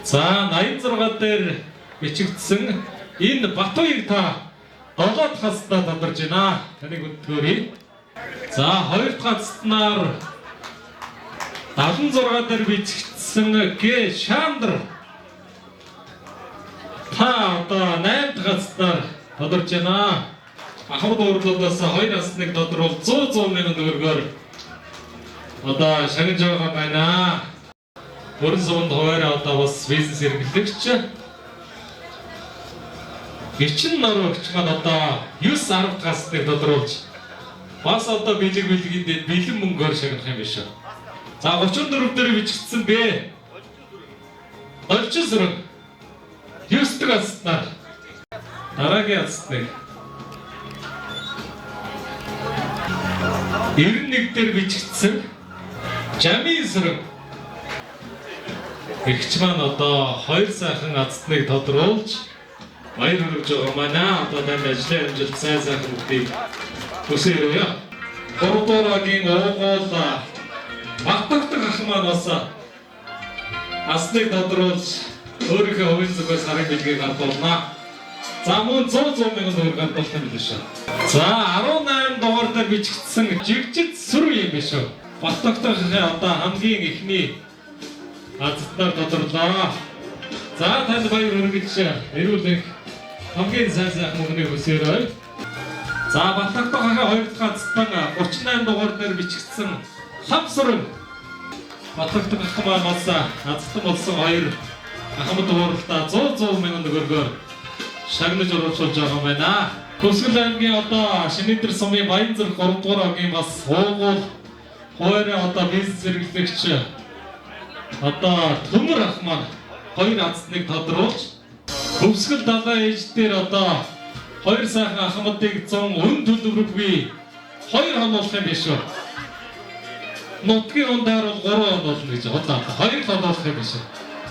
За 86 дээр бичигдсэн энэ Батуйг та 7 дахь хастаа тодорж байна. Таныг өдгөөрье. За 2 дахь хастнаар 76 дээр бичигдсэн Г Шандр та одоо 8 дахь хастнаар тодорж байна. Ахмад урдлаас 2 хасныг тодорхой 100 мянган төгрөгөөр одоо шагнаж байгаа байна. Мөрөн суманд хуваарай одоо бас бизнес эрхлэгч Гэрчин норогч маань одоо 9-10 хасныг тодруулж бас одоо бэлэг бэлэн мөнгөөр шагнах юм биш үү. За 34 дээр бичигдсэн бэ. Орчин сөрөг 9 дахь хаснаар дараагийн хасныг 91 дээр бичигдсэн Жамин сөрөг Игч маань одоо 2 сайхан азтныг тодруулж баяр хүргэж байгаа манай одоо танд ажлын амжилт сайн мөнгөний хүсээрээ. 3 дугааргийн уугуул багтагдаг ах маань бас асныг тодруулж өөрийнхөө хувийн зүгээс харин бэлгийг гардуулна. За мөн 100 мянган төгрөг гардуулах юм биш үү. За 18 дугаар дээр бичигдсэн жигжид сүрүү юм биш үү. Багтагдаг одоо хамгийн ихний азтнаар тодорлоо. За танд баяр хүргэж эрүүлэх хамгийн сайн мөнгөний хүсээрээ. За Батлагтайхаа 2 дахь азтан 38 дугаар дээр бичигдсэн Хамсрын Батлагтайхаа маань бас азтан болсон 2 ахмад ууралтаа 100 мянган төгрөгөөр шагнаж оруулж байгаа байна. Көсгөл аймгийн одоо Шинэдэр сумын Баянзүрх 3 дугаар огийн бас уугуул хуваарай одоо бизнес эрхлэгч одоо Төмөр ах маань 2 азтныг тодруулж Хөвсгөл далайн ээж дээр одоо 2 сайхан ахмадыг 100 өн төлөврөггүй 2 хонуулах юм биш үү. Нутгийн ондаар бол 3 хонуулна гэж бодлоо. 2 хонуулах юм биш үү.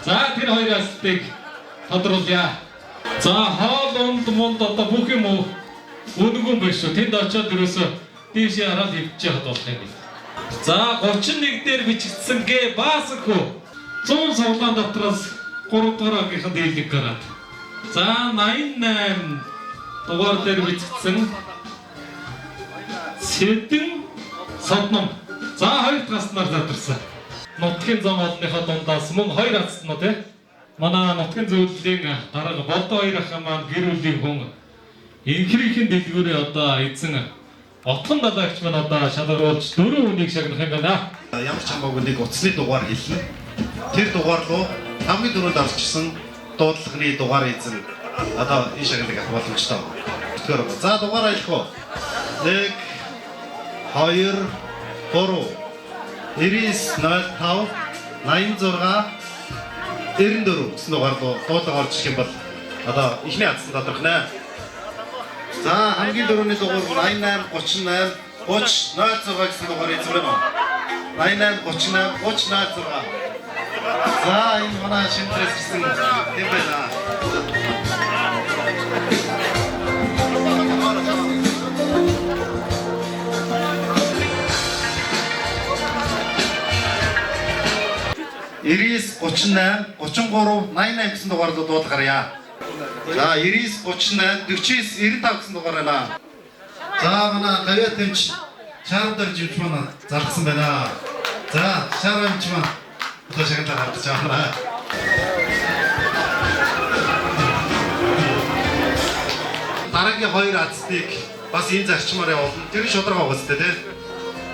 За тэр 2 азтыг тодруулъя. За хоол унд мунд одоо бүх юм өнгөн биш үү. Тэнд очиод ерөөсө тийшээ хараад хөвчөө хадуулах юм. За 31 дээр бичигдсэн Г Баасхүү 100 савлаан дотроос 3 дугаарынхаа дийлэг гараад. За 88 дугаар дээр бичигдсэн Сэдэн Содном. За 2 дахь хаснаар задарсан. Нутгийн зам олонныхоо дундаас мөн 2 хаснаа тий. Манай нутгийн зөвлөлийн дарга Болдоо 2 ах маань гэр бүлийн хүн инхрийнхэн дэлгүүрээ одоо эзэн Отхон далайч маань одоо шалгаруулж 4 хүнийг шагнах юм байна. Ямар ч хамаагүй нэг утасны дугаар хэлнэ. Тэр дугаар руу хамгийн дөрөнд орчихсон дуудлагын дугаар эзэн одоо энэ шагналыг авах боломжтой. Тэгэхээр за дугаар аялах уу? 1 2 3 9905 86 94 гэсэн дугаар руу дуудлага орж ирэх юм бол одоо ихний хадсан тодорхой нэ. За хамгийн дөрөвний дугаар 88 38 30 06 гэсэн дугаар эзэмрэн үү? 88 38 30 06. За энэ манай шинэтрээс ирсэн юм байна. Ирис 38 33 88 гэсэн дугаарлууд дуудахаарья. За 99 38 49 95 гэсэн дугаар байна. За манай гавьяа тэмч шаардар живч манай заргасан байна. За шаарамч маань одоо шагналаар харж байгаа. Дараагийн хоёр азтыг бас энэ зарчмаар явуулна. Тэр шударга байгаа зү тий.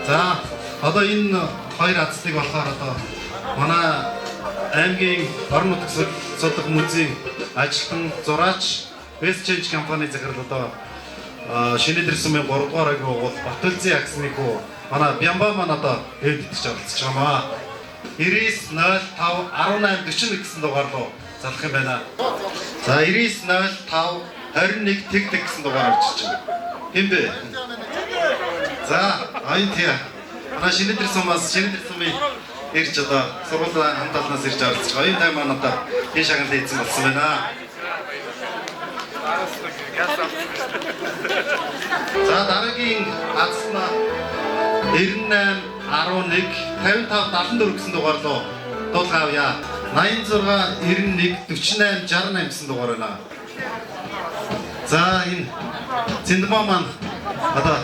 За одоо энэ хоёр азтыг болохоор одоо манай аймгийн орон нутгийн судлах музейн ажилтан зураач Best Change компани захирал одоо шинэ дэрэсмийн 3 дугаар аяг бол Батулзын акцны хүү манай Бямба маань одоо эдитж оролцож байгаамаа. 99051841 гэсэн дугаар руу залах юм байна. За 990521 тэг гэсэн дугаар орж иж байна. Хэм бэ? За аян тий. Манай шинэ дэрэсмийн ирж одоо сургуулийн хамталнаас ирж оролцож байгаа. Энэ тайм маань одоо энэ шагналыг хийсэн болсон байна. За дараагийн азна 98 11 55 74 гэсэн дугаар руу дуулгаа авъя. 86 91 48 68 гэсэн дугаар байна. За энэ Цэндмаа маань одоо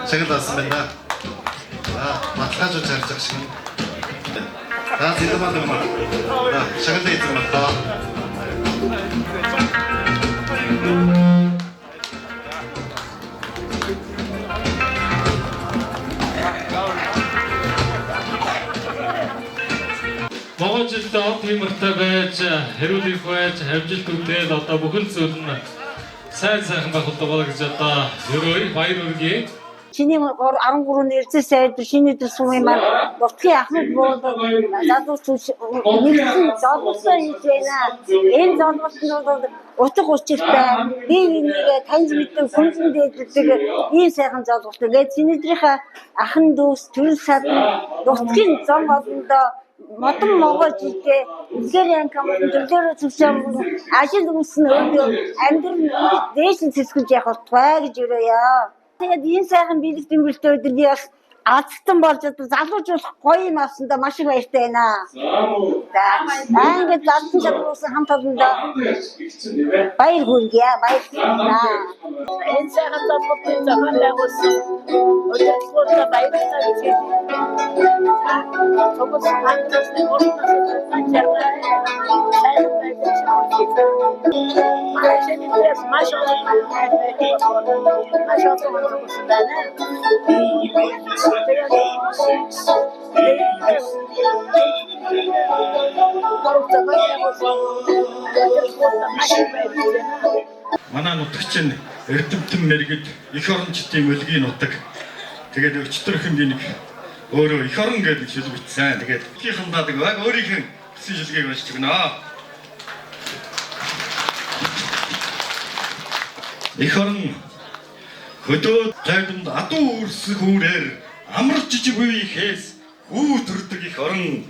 шагналсан байна. За баталгаажуулж харж байгаа шиг. За Цэндмаа маань шагналыг хийсэн байна. Монгол жилд од хэмэртэй байж, хэрүүлэх байж, амжилт үзэл одоо бүхэл зүйл нь сайхан байх болоо гэж одоо ерөөй баяр үргээ. Чиний 13 нэрзээ сайд шинэ дэрэсмийн маань нутгийн ахмад буудаг залуучууд нэгэн залуусаа хийж байна. Энэ залуучууд утга учиртай бие бинийгээ таньж мэддэг хүнзэн дээддэг ийм сайхан залуучууд. Тэгээд чинийдрийнхээ ахын дүүс төрөл садан нутгийн зам олондоо модон могоо жилдээ үлгэр компани төлөөрөө зөвшөөрсөн ажил өмсөн өөрөө амьдрал дээшин цэцгэж явах болтугай гэж өрөөё. Тэгээд энэ сайхан биелэг тэмүүлэлтээр би бас азтан болж одоо залуучууд гоё юм авсандаа маш их баяртай байна. За ингээд залуучууд залуусан хамт олондоо баяр хүргье. Баярлалаа. Энэ сайхан залуучууд зохион байгуулсан өдөртгөөд баярлалаа гэж Thomas Anderson ortasında sancarlar sayın maalesef maşallah Манай нутагч нь эрдэмтэн мэргэд их орончдын мөлгийн нутаг. Тэгээд өчтөрхөн би нэг өөрөө их орон гэдэг шил бичсэн. Тэгээд ихэнхандаа яг өөрийнх нь бичсэн шилгээг уншиж өгнө. Их орон хөдөө тайванд адуу үрсэх үрээр амар жижиг үеийнхээс хүү төрдөг их орон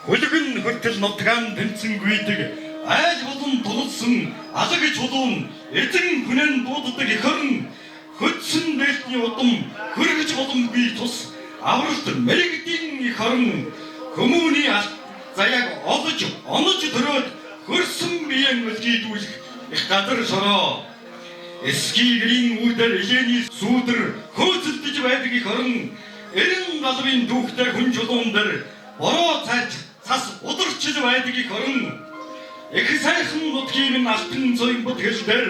хөлгөн хөтөл нутгаан тэнцэн гүйдэг айл болон тулсан алаг чулуун эзэн хүнэн дууддаг их орон хөдсөн бэлтний удам хөргөж боломгүй тус авралт мэрэгдийн их орон хүмүүний заяаг олж онож төрөөд хөрсөн биеийн үлгийдүүлэх их газар шороо эскигрийн үүдэр иléний сүүдэр хөөцөлдөж байдаг их орон эрен галбын дүүхтэй хүн чулуун дээр бороо цайж цас ударчил байдаг их орон их сайхан нутгийн минь алтан зоён бүтгэл дээр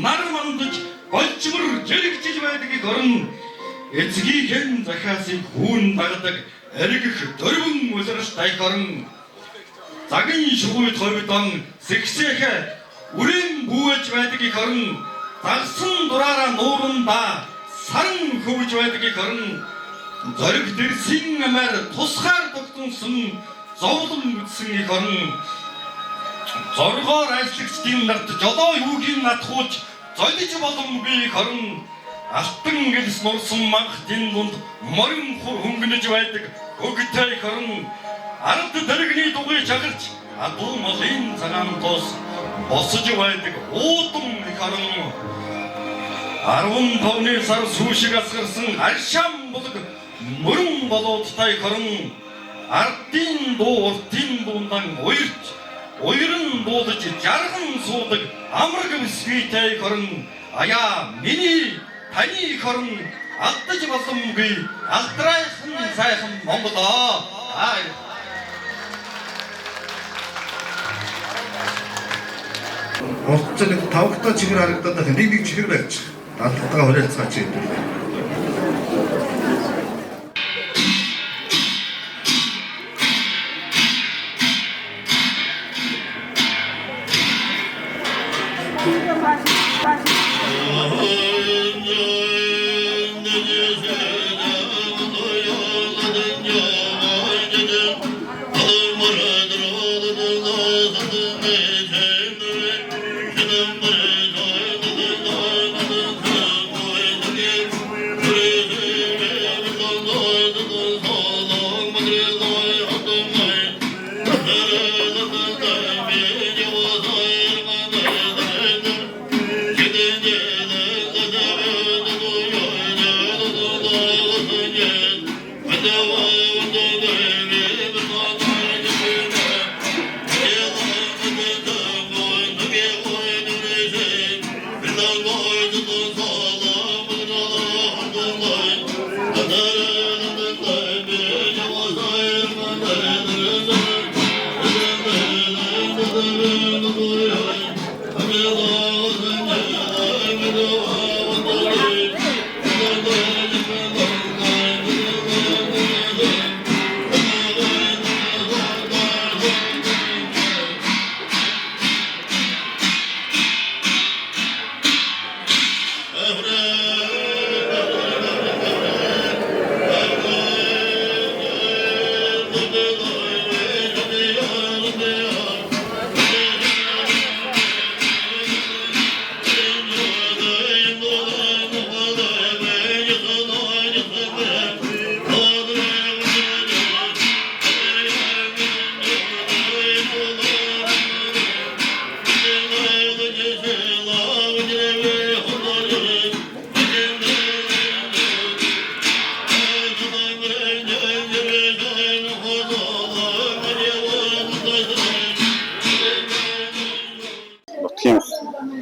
нар мандаж голчмөр жирэгжиж байдаг их орон эцгийхэн захиасыг хүүн дагдаг эргэх дөрвөн улиралтай их орон загын шугуйд хойдон сэгсэхэ үрэн бүүж байдаг их орон загсан дураараа нууранда саран хөвж байдаг их орон зориг дэрсийн амаар тусгаар тогтсон зовлон үтсэн их орон зоргоор ажлагчдын нарт жолоо юугийн натхууч золиж боломгүй их орон алтан гэлс нурсан манхтын дунд морин хөнгөнөж байдаг өгтэй их орон ард дэргэний дугуй чагарч адуу малын цагаан тос босож байдаг уудам их орон 15-ны сар сүүшиг асгарсан алшаан булаг мөрөн болоодтай хорон ардын дуу уртын дуундан уйран буудаж жарган суудаг амраг бисгийтэй хорон аяа миний таны хорон алдаж боломгүй алдрайхан сайхан Монголоо. Орцог 5 дахь чихэр харагдаад байгаа нэг чихэр байж. Дадлалтаа хуриалцаач юм.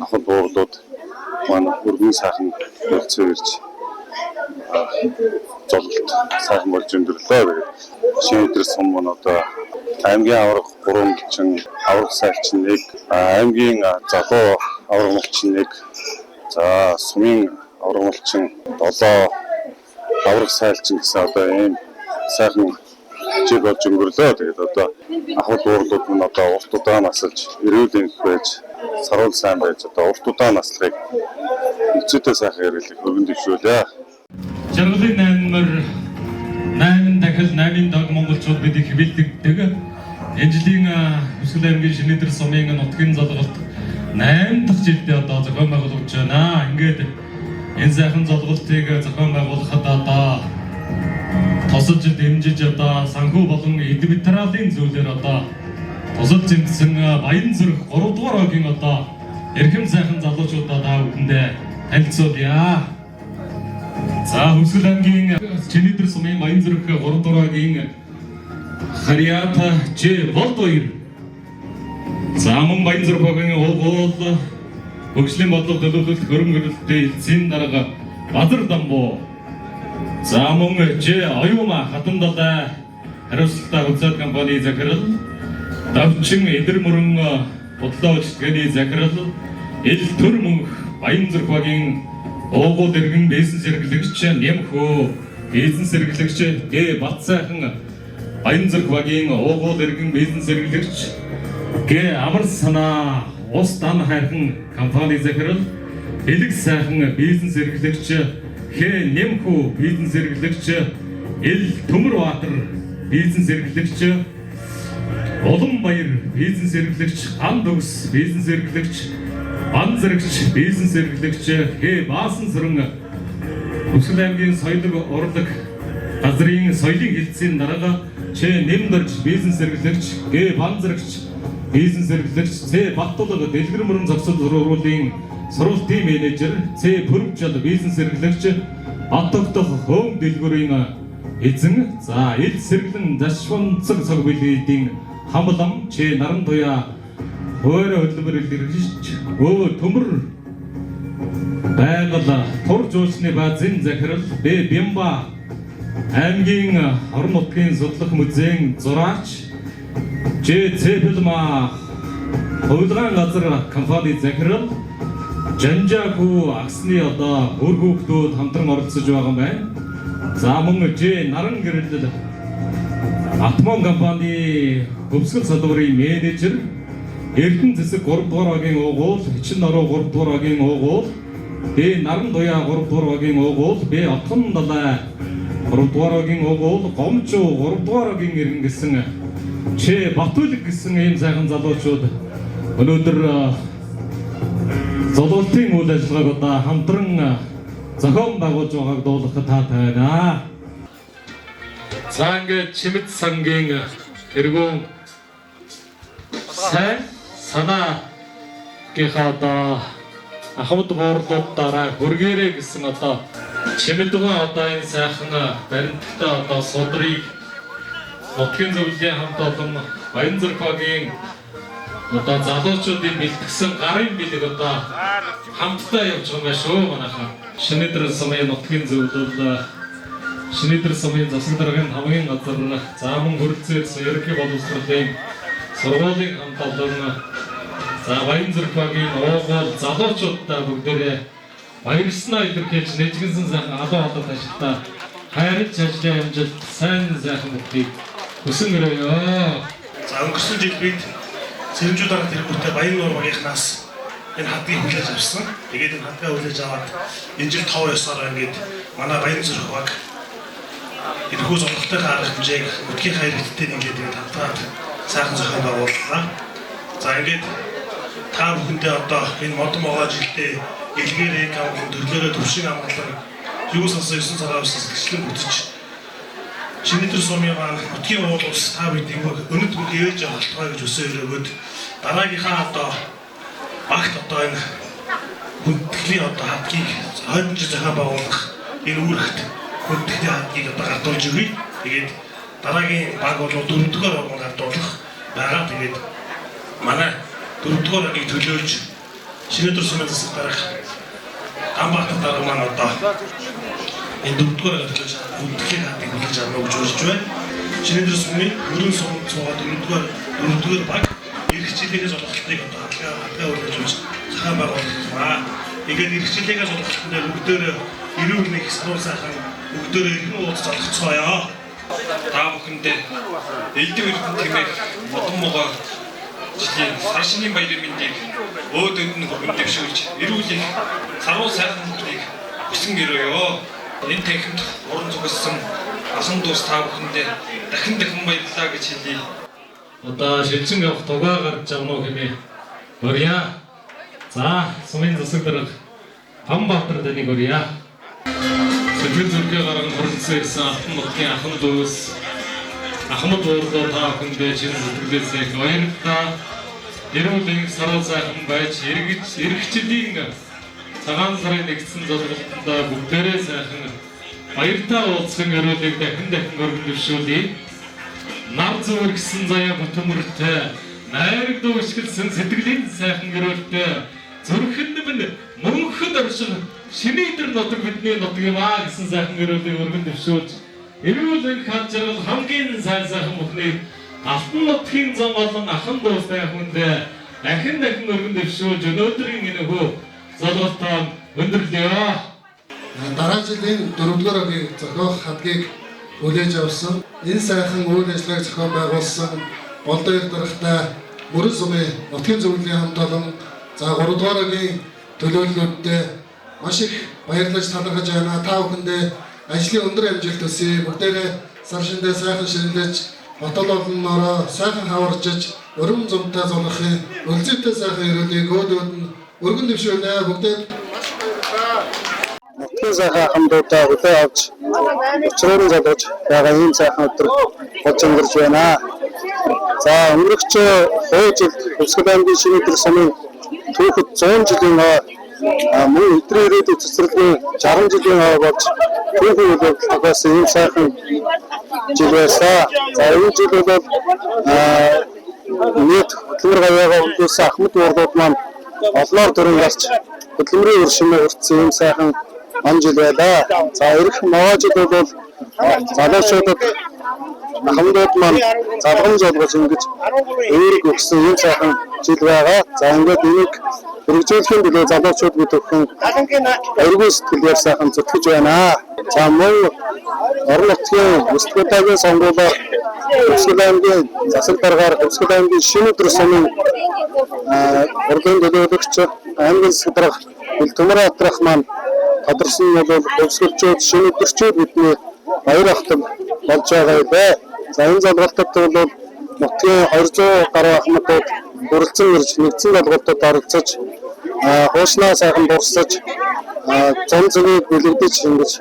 Ахад буурлууд манай өргөн сайхан болцоо ирж золголт сайхан болж өндөрлөө. Тэгээд шинэ сум маань одоо аймгийн авраг 3 гिचэн авраг сайлчин 1, аймгийн залуу авраг малчин 1, за сумын авраг малчин 7, авраг сайлчин гэсэн одоо ийм сайхан жиг болж өнгөрлөө. Тэгээд одоо ахад буурлууд маань одоо урт удаан насалж эрүүл энх байж саруул сайн байж одоо урт удаан наслахыг хичээтэй сайхан ярилыг өргөн дэвшүүлээ. Жаргалын 8 дахил 8 дог монголчууд бидийг бэлтгэдэг. Энэ жилийн Өсгөл аймгийн Шинэдэр сумын нутгийн золголт 8 дахь жилдээ одоо зохион байгуулж байна. Ингээд энэ сайхан золголтыг зохион байгуулахад одоо тусалж дэмжиж одоо санхүү болон эд материалын зүйлээр одоо тусалж зэмсэн Баян зүрх 3 дугаар огийн одоо эрхэм сайхан залуучуудаа та бүхэндээ танилцуулъя. За Өсгөл аймгийн Шинэдэр сумын Баян зүрх 3 дугаар огийн Харьяата Ж Болдоёр. За мөн Баян зүрх огийн уул хөгжлийн бодлого төлөвлөлт хөрөнгөлөлтөд эзэн дарга Бадар Дамбуу. За мөн Ж Оюума хатан далай хариуцлагатай хувьцаат компани захирал, давчин эдэр мөрөн бодлоо үйлчилгээний захирал, ил төр мөнх Баян зүрх багийн уугуул иргэн бизнес эрхлэгч Нэмхөө бизнес эрхлэгч Г Бат сайхан Баян зүрх багийн уугуул иргэн бизнес эрхлэгч Г Амар санаа ус дан хайрхан компани захирал, элэг сайхан бизнес эрхлэгч Х Нэмхүү бизнес эрхлэгч, Ил Төмөрбаатар бизнес эрхлэгч, Улам Баяр бизнес эрхлэгч, Ан Дүгс бизнес эрхлэгч, Бан зэрэгч бизнес эрхлэгч Х Баасан сүрэн Өсгөл аймгийн соёлог урлаг газрын соёлын хилцээний дарга Ч Нэмдэрч бизнес эрхлэгч Г Бан зэрэгч бизнес эрхлэгч Ц Баттулга Дэлгэр мөрөн зохицол сургуулийн сургуулийн менежер Ц Пүрвжил бизнес эрхлэгч Баттогдох Хөм дэлгүүрийн эзэн за ил сэргэлэн зашванцэг цаг билгийн хамлам Ч Наран туяа хөөр хөдөлмөр илэрхийлж төмөр байгаль тур жуулчны баазын захирал Б Бямба аймгийн орон нутгийн судлах музейн зураач Ж Цэпэлма хөвлган газар компани захирал Жанжаагүй агсны одоо бүр хүүхдүүд хамтран оролцож байгаа юм байна. За мөн Ж Наран гэрэл Атмон компани өвсгөл салбарын менежер Эрдэнэ зэсэг 3 дугаар багийн уугуул, Ичин нороо 3 дугаар багийн уугуул, Б Наран туяа 3 дугаар багийн уугуул, Б Отхон далай 3 дугаар багийн уугуул, Гомжуу 3 дугаар багийн иргэн гэсэн Ч Батүлэг гэсэн ийм сайхан залуучууд өнөөдөр золиолтын үйл ажиллагааг одоо хамтран зохион байгуулж байгааг дуулгахад таатай байна. За ингээд Чимэд сангийн тэргүүн сайн санаагийнхаа одоо ахмад буурлуудаараа хүргээрэй гэсэн одоо Чимэдгэн одоо энэ сайхан баримттай одоо судрыг нутгийн зөвлөлийн хамт олон Баянзүрх багийн одоо залуучуудын бэлтгэсэн гарын бэлэг одоо хамтдаа явж байгаа юм шүү манайхаа. Шинэдэр сумын нутгийн зөвлөл Шинэдэр сумын засаг даргын хамгийн газар зааман хөрөлцсөн ерөнхий боловсролын сургуулийн хамт олон за Баянзүрх багийн уугуул залуучуудаа бүгдээрээ баярснаа илэрхийлж нэжгэнсэн сайхан алуу халуун ажилтаа хайрлаж ажлын амжилт сайн сайхан бүхийг хүсэн өрөөё. За өнгөрсөн жил бид Сэрэмжүү дарга тэргүүртэй Баян нуур багийнхнаас энэ хадгийг хүлээж авсан. Тэгээд энэ хадгаа хүлээж аваад энэ жил 5 ёсоор ингээд манай Баянзүрх баг энэхүү зургалтын арга хэмжээг өдгийн хайр хэдтэй ингээд энэ хадгаад сайхан зохион байгууллаа. За ингээд та бүхэндээ одоо энэ модон могоо жилдээ илгээрээ гавхын төрлөөрөө төвшин амгалан юу сасан 9 цагаас гэрчлэн бүтэж Шинэдэр сумын маань нутгийн уулс та бидний өнөд бүгд ээж авалтгаа гэж өсөөр өгөөд дараагийнхаа одоо багт одоо энэ хүндэтгэлийн одоо хадгийг хойдон жил зохион байгуулах энэ үүрэгт хүндэтгэлийн хадгийг одоо гардуулж өгье. Тэгээд дараагийн баг бол 4-р оргонд гардуулах байгаа. Тэгээд манай 4-р оргийг төлөөж Шинэдэр сумын засаг дарга Ганбаатар дарга маань одоо энэ 4-р оргийг төлөөж хүндэтгэлийн хадгийг хүлээж авах гэж урьж байна. Шинэдэр сумын өрөн сум цугаад 4-р баг эрхчлэлээс олголтыг одоо хадгаа үлээж зохион байгуулсан. Ингээд эрхчлэлээс олголтод бүгдээр эрүүл нэг сануул сайхан бүгдээр иргэн уудаж олгоцгоё. Та бүхэндээ элдв эрдэнэ тэмээх модон могоо жилийн сар шинийн баярын мэндийг өөд өндөн хүргэн дэвшүүлж эрүүл их сануул сайхан бүхнийг хүсэн өрөөё. Энэ танхимд уран зохиосон асан дус та бүхэндээ дахин баярлалаа гэж хэлье. Одоо шилжин явах тугаа гарч явна уу хэмээн өрья. За сумын засаг дарга Ганбаатар дэнийг өрья. Сэтгэл зүрхээ гарган хурцсан ирсэн алтан нутгийн ахан дүүс Ахмад уурлуу та бүхэндээ чин сэтгэлээсээ их баярлалаа. Эрүүл энх саруу сайхан байж эргэжлийн цагаан сарын нэгдсэн золголтондоо бүгдээрээ сайхан баяртай уулзсан өрөөлийг дахин өргөн дэвшүүлье. Нар зүвэр гисэн заяа бүтэмэртэй найраг дүүшгэлсэн сэтгэлийн сайхан өрөөлтэй зүрхэнд минь мөнхөд оршин Шинэдэр нутаг бидний нутаг юм аа гэсэн сайхан өрөөлийг өргөн дэвшүүлж эрүүл энх хад жаргал хамгийн сайхан бүхнийг алтан нутгийн зам болон ахан дуустай хүндээ дахин өргөн дэвшүүлж өнөөдрийн энэхүү золголтоо өндөрлөё. Дараа жилийн 4-р огийн зохиох хадгийг хүлээж авсан. Энэ сайхан үйл ажиллагааг зохион байгуулсан Голдойр даргатай Мөрөн сумын нутгийн зөвлөлийн хамт олон за 3-р огийн төлөөллүүдтэй маш их баярлаж талархаж байна. Та бүхэндээ ажлын өндөр амжилт хүсье. Бүгдээрээ сар шиндээ сайхан шинэлж батал олон нороо сайхан хаваржиж өрөм зумтай зургахын өлзөйтэй сайхан өрөөлийг өөдөөд нь өргөн дэвшүүлнэ. Бүгдээ нутгийн сайхан хамтуудаа хүлээн авч өчрөөрн залууж байгаа ийм сайхан өдөр болж өнгөрч байна. За өнгөрөх хуу жил Хувьсгал аймгийн Шинэдэр сумын түүхэд 100 жилийн мөн өдрийн ирээдүйн цэцэрлэгийн 60 жилийн болж түүхэн төлөвлөлтөөс ийм сайхан жил байлаа. За энэ жил бол нийт хөдөлмөр гавьяага хөндлөсөн Ахмад урлууд маань олноор төрөн гарч хөдөлмөрийн үр шимээ хүртсэн ийм сайхан он жил байлаа. За ирэх могоо жил бол залуучуудад ахмадууд маань залгамж олгож ингэж өөрийг өгсөн ийм сайхан жил байгаа. За ингээд энийг хэрэгжүүлэхийн төлөө залуучууд бид өхөн өргөн сэтгэлээр сайхан зүтгэж байна. За мөн орон нутгийн өсөлтөдийн сонгуулиар Хувьсгал аймгийн засаг даргаар Хувьсгал аймгийн Шинэдэр сумын урлагийн төлөөлөгч аймгийн засаг дарга Элтмөр Атрах маань тодорсон нь бол хувьсгалчууд Шинэдэрчүүд бидний баяр ахтаг болж байгаа юм. За энэ залгалтад бол нутгийн 200 гаруй ахмадууд хүрэлцэн ирж нэгдсэн залгалтад оролцож хуушнаа сайхан дурсаж зам зэгийг бэлэгдэж ингэж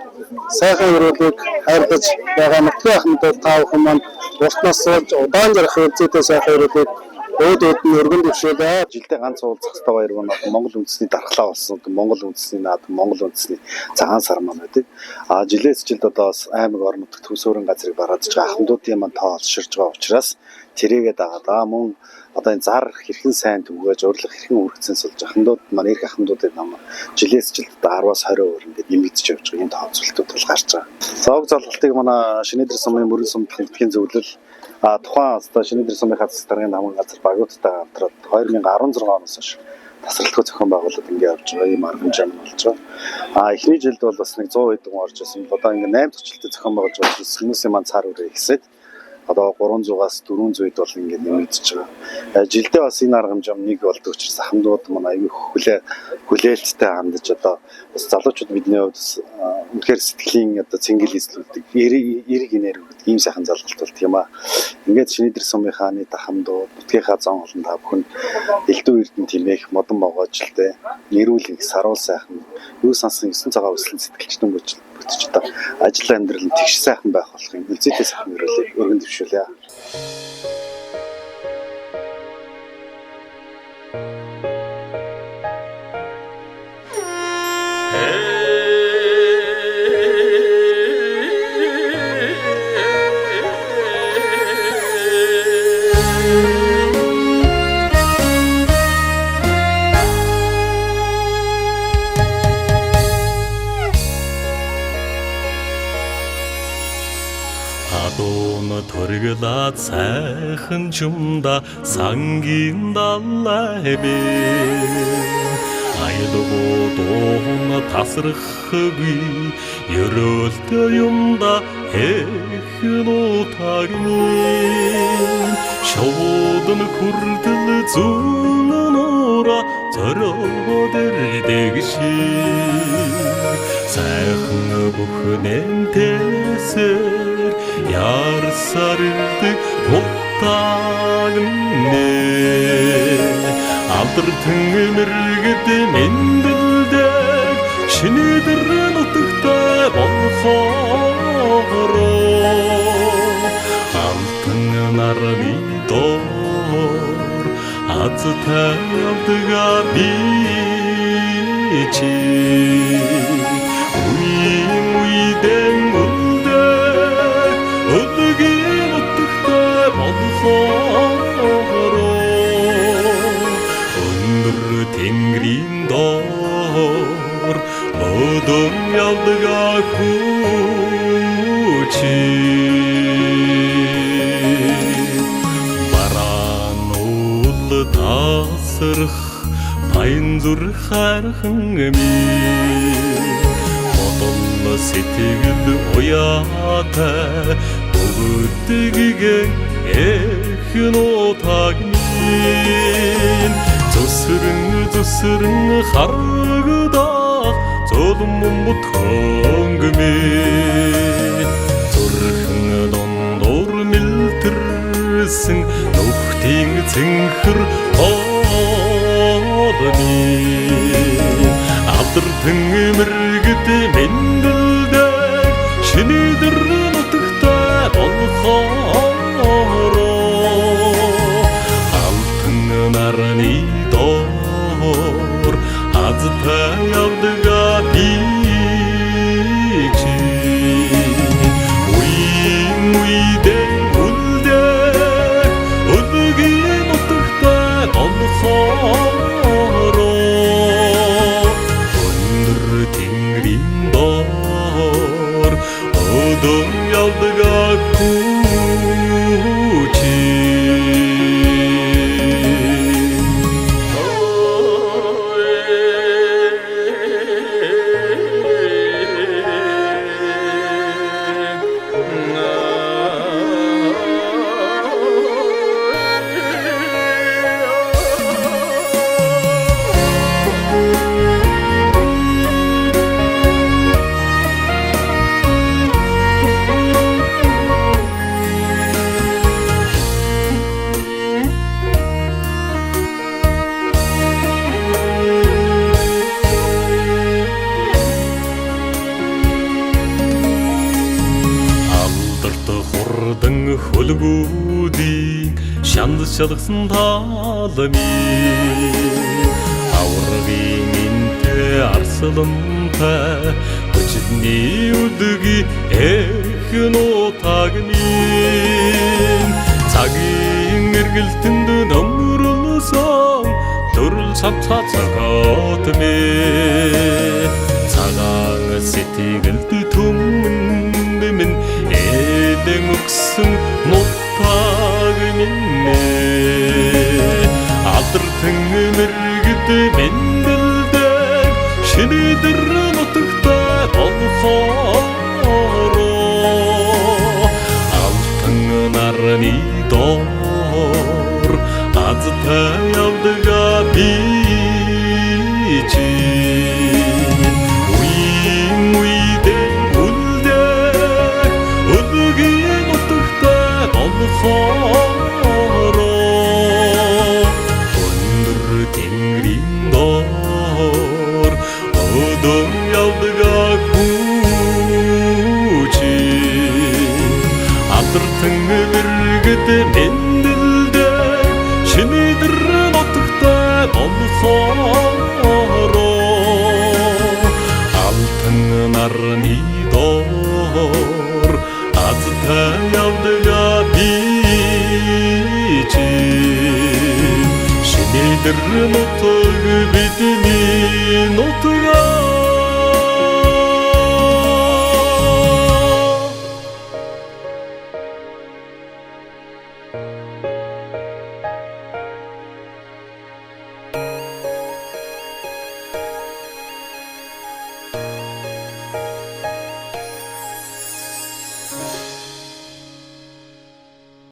сайхан өрөөлийг хайрлаж байгаа нутгийн ахмадууд таавхан маань уртнаас болж удаан жарах хэмжээтэй сайхан өрөөлийг өөдөөд нь өргөн дэвшүүлээ. Жилдээ ганц уулзах хэвээр баяр байна. Монгол үндэсний дархлаа болсон. Монгол үндэсний наад, Монгол үндэсний цагаан сар маань байдаг. Жилээс жилд одоо аймаг орон нутгад төсөөрөн газрыг бараадж байгаа ахмадуудын маань тоо олширж байгаа учраас тэрийгээ дагаад мөн одоо энэ зар хэрхэн сайн түгээж урлах хэрхэн үргэлжсэн сулж ахмадууд маань эрх ахмадуудын нам жилээс жилд 10-аас 20% ингээд нэмэгдэж явж байгаа энэ тооцоолтууд бол гарч байгаа. Цог залгалтыг манай Шинэдэр сумын мөрөн сум тахилтгийн зөвлөл тухайн одоо Шинэдэр сумын хацс даргын намын газар багуудтай хамтраад 2016 оноос хойш тасралтгүй зохион байгуулалт ингээд явж байгаа юм арга хэмжээ болж байгаа. Эхний жилд бол бас нэг 100 хэдэн орж ирсэн. Одоо ингээд 8 зочилтой зохион байгуулж байгаа хүмүүсийн маань цаар үрээ ихсээд одоо 300-аас 400-д бол ингээд нэмэгдэж байгаа. Жилдээ бас энэ арга хэмжээ нэг болдог учраас ахмадууд маань аюул хүлээлттэй хандаж одоо бас залуучууд бидний хувьд үнэхээр сэтгэлийн одоо цэнгэл эзлүүлдэг эрэг энерги гэдэг ийм сайхан залгалт бол тийм аа. Ингээд Шинэдэр сумын хааны ахмадууд нутгийнхаа зон олон та бүхэн элдв эрдэнэ тимээх модон могоочльтэй нэрүүлэг саруул сайхан юу сансан 9 цагаан өслөн сэтгэлчтэн бүтэж одоо ажил амьдрал нь тэгш сайхан байх болохын үлзийтэй сайхан өрөөлийг өргөн дэвшүүлье. Төргөлаад сайхан чумда сангийн далайбэ айлгуу доон тасрахгүй ерөөлтөө юмда эхнутагны шоудын хүрдэл зүүнөөрө зориодэрдэгши сайхан бүхнэнтэсэр ярсардаг утагнэ алдртэн мэргэд мэндэлдэг Шинэдэр нутагтай болохоороо алтан нарны доор аз тавьдаг би чи уйдэн өдгийн утгатай болохоороо өндөр тэнгэрийн доор модон явдаг хүчи бараанууд тасрах баян зүр хайрхан ми бодол сэтгэл уяатай бүгдгийгэн эхнутагнын зүсрэн харагдах зулм мутхонгмэн зүрхэн дондор мэлтэрсэн нүхтийн цэнхэр оодны алдртэн мэргэд мэндэлдэг Шинэдэр нутагтай болохоороо үлгүүдийн шанд шалгасан таламын аврагын энтэй арслантай өчигний өдөгийн эхн утагмын цагийн эргэлтэнд нөмрөлсөн төрөл цавцацгот мэ цагаан сэтгэлд түмэнд минь эдэн өгсөн нутаг минь алдртэн мэргэд мэндэлдэг шинэдэр нутагтай толхороо алтан нарны доор азтай явдгаа би чи өндөр тэнгэрийн доор өдөр явдгаа хүчи алдртэн мэргэд мэндэлдэг шинэдэр нутагтай болохоор алтан нарны доор азтай явдгаа би чи шинэдэр нутаг бидний нутгаа